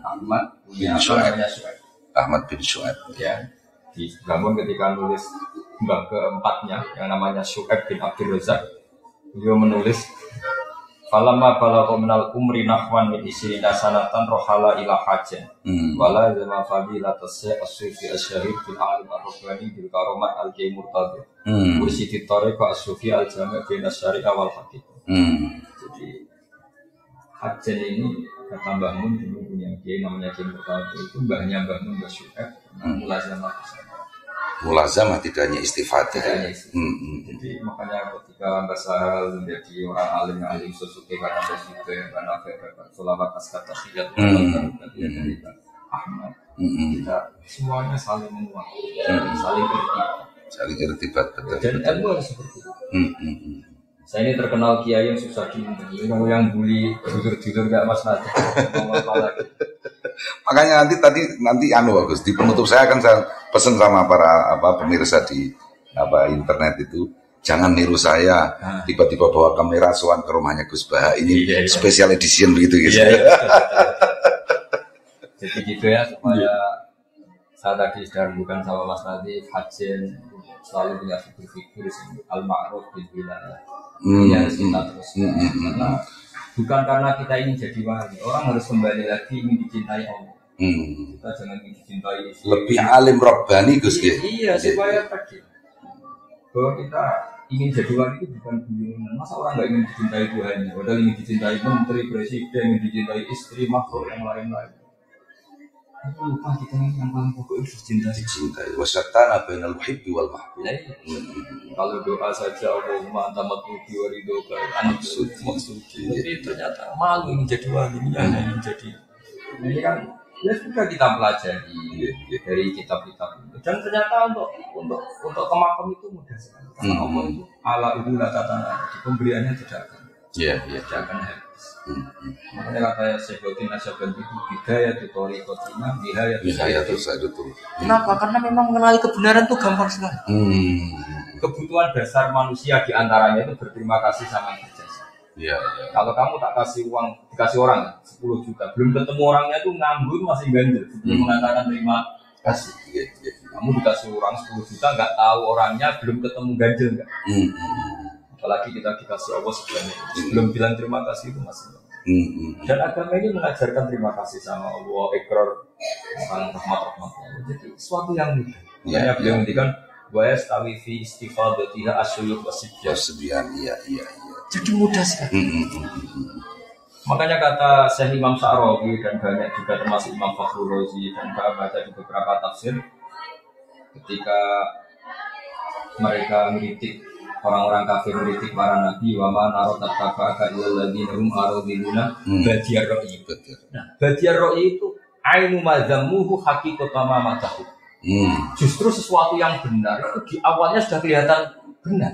S1: Ahmad punya apa namanya Suhaib.
S2: Ahmad bin Suhaib.
S1: Ya. Di Mbah Mun ketika nulis mbah keempatnya yang namanya Suhaib bin Abdul Razak, beliau menulis falamma balagha minal umri nahwan min isrina sanatan rohala ila hajjan wala zama fadilatas as-sufi asy-syahid bil alim ar-rabbani bil karomat al-jai murtadhi mursidi tariqa as-sufi al-jami' baina syari'a wal haqiqah. Jadi hajjan ini kata Mbah Mun dulu punya kiai namanya Kiai Murtadhi, itu mbahnya Mbah Mun Mbah Syu'aib mulazamah
S2: mulazamah tidak hanya istifadah.
S1: Jadi makanya ketika Mbah Sahal menjadi orang alim sesuke kata Mbah Syu'aib, Mbah Nafek, Sulamat Askar Tahiyat, dari Ahmad, kita semuanya saling menguatkan, saling irtibat, dan ilmu harus seperti itu. Saya ini terkenal kiai yang susah diundang, kalau yang bully jujur nggak mas nanti ngomong apa lagi.
S2: Makanya nanti bagus di penutup saya akan saya pesan sama para pemirsa di internet itu, jangan niru saya tiba-tiba bawa kamera soan ke rumahnya Gus Baha ini special edition begitu gitu.
S1: Jadi gitu ya, supaya saya tadi sudah bukan sama Mas Nadif, Hajin selalu punya figur-figur al-ma'ruf bil wilayah. Ya kita terus. Bukan karena kita ingin jadi wali, orang harus kembali lagi ingin dicintai Allah. Kita jangan ingin dicintai istri.
S2: Lebih alim Rabbani Gus ya.
S1: Iya, supaya tadi bahwa kita ingin jadi wali itu bukan guyonan. Masa orang nggak ingin dicintai Tuhannya? Padahal ingin dicintai menteri, presiden, ingin dicintai istri, makhluk yang lain-lain. Tapi lupa kita yang paling pokok itu dicintai.
S2: Wasyatana bainal muhibbi wal mahbub.
S1: Kalau doa saja Allahumma anta matlubi wa ridhoka maksudi. Tapi ternyata malu ingin jadi wali, ingin jadi. Ini kan ya sudah kita pelajari dari kitab-kitab itu. Dan ternyata untuk ke makam itu mudah sekali. Karena Allah itu ala ubula tatana, di pemberiannya tidak akan. Tidak akan habis. Makanya kata Syekhuddin Nasyabandi itu bidaya tutori kotina bidaya tutori. Kenapa? Karena memang mengenali kebenaran itu gampang sekali. Kebutuhan dasar manusia diantaranya itu berterima kasih sama yang berjasa. Kalau kamu tak kasih uang, dikasih orang 10 juta, belum ketemu orangnya itu nganggur masih ganjil, belum mengatakan terima kasih. Kamu dikasih orang 10 juta, nggak tahu orangnya, belum ketemu ganjil nggak? Apalagi kita dikasih Allah sebenarnya, belum bilang terima kasih itu masih. Dan agama ini mengajarkan terima kasih sama Allah, ikrar, rahmat. Jadi sesuatu yang mudah. Makanya beliau menghentikan wa yastawi fi istifadatiha asyuyukh wasibyan. Iya. Jadi mudah sekali. Makanya kata Syekh Imam Sa'rawi dan banyak juga termasuk Imam Fakhrul Razi dan baca di beberapa tafsir, ketika mereka mengkritik orang-orang kafir, mengkritik para nabi, wa ma narotattaba'aka illal ladzina hum aradiluna badiyar ra'i. Nah, badiyar ra'i itu ainu mazammuhu haqiqatan ma matahu. Justru sesuatu yang benar itu di awalnya sudah kelihatan benar.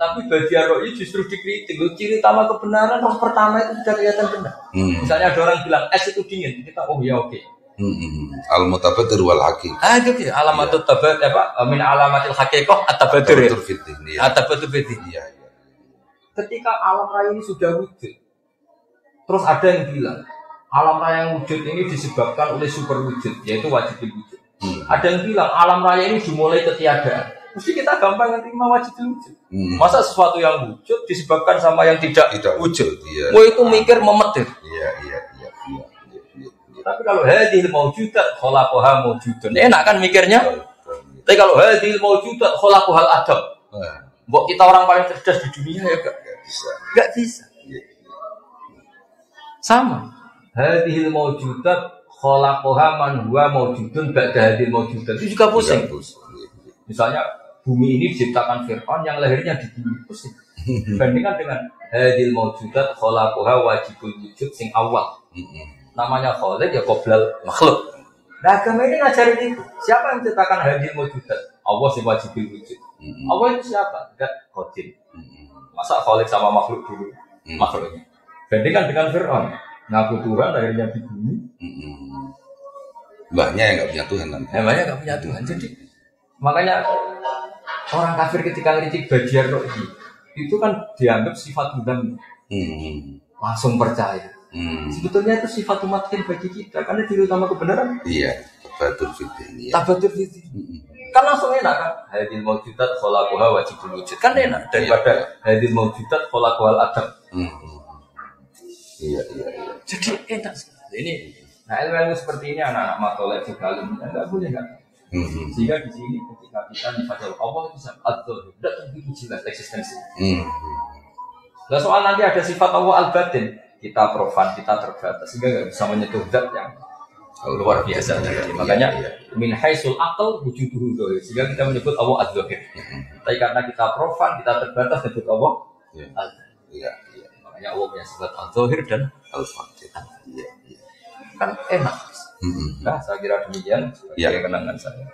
S1: Tapi badiyar ra'i justru dikritik. Ciri utama kebenaran yang pertama itu sudah kelihatan benar. Misalnya ada orang bilang es itu dingin, kita oh ya oke.
S2: Al-mutabadir wal haqiqah.
S1: Gitu ya, alamatut tabat apa? Min alamatil haqiqah at-tabadur ya. At-tabadur fiddin.
S2: Iya.
S1: Ketika alam raya ini sudah wujud, terus ada yang bilang alam raya yang wujud ini disebabkan oleh super wujud, yaitu wajib wujud. Ada yang bilang alam raya ini dimulai ketiadaan. Mesti kita gampang menerima wajib wujud. Masa sesuatu yang wujud disebabkan sama yang tidak wujud?
S2: Iya.
S1: Mau itu mikir memetir.
S2: Iya.
S1: Tapi kalau hadhil maujudat khalaqaha maujudun, enak kan mikirnya? Tapi kalau hadhil maujudat khalaqahal adam, mbok kita orang paling cerdas di dunia ya enggak bisa. Sama. Hadhil maujudat khalaqaha man huwa maujudun ba'da hadhil maujudat. Itu juga pusing. Misalnya bumi ini diciptakan Fir'aun yang lahirnya di bumi, pusing. Bandingkan dengan hadhil maujudat khalaqaha wajibul wujud sing awal. Namanya khaliq ya qoblal makhluk. Nah, agama ini ngajarin itu. Siapa yang menciptakan hadhil maujudat? Allah sing wajibul wujud. Allah itu siapa? Enggak qadim. Masa khaliq sama makhluk dulu? Makhluknya. Bandingkan dengan Fir'aun, ngaku Tuhan akhirnya di bumi.
S2: Mbaknya yang nggak punya Tuhan kan?
S1: Mbaknya nggak punya Tuhan. Jadi makanya orang kafir ketika ngeritik bajian rohi itu kan dianggap sifat Tuhan. Langsung percaya. Sebetulnya itu sifat umatkin bagi kita karena diri utama kebenaran.
S2: Iya, tabadur fiddin.
S1: Tabadur fiddin. Kan langsung enak kan? Hadil maujudat khalaqaha wajibul wujud. Kan enak daripada hadil maujudat khalaqahal adam.
S2: Iya.
S1: Jadi enak sekali. Ini nah ilmu seperti ini anak-anak matolek juga enggak boleh kan? Sehingga di sini ketika kita dibaca Allah itu adzul tidak begitu jelas eksistensi. Nah soal nanti ada sifat Allah al-batin. Kita profan, kita terbatas sehingga nggak bisa menyentuh zat yang luar biasa tadi. Makanya min haisul aql wujuduhu dzahir. Sehingga kita menyebut Allah az-zahir. Tapi karena kita profan, kita terbatas menyebut Allah az-zahir.
S2: Iya.
S1: Makanya Allah punya sifat az-zahir dan
S2: al-fatih. Iya.
S1: Kan enak. Nah, saya kira demikian sebagai kenangan saya.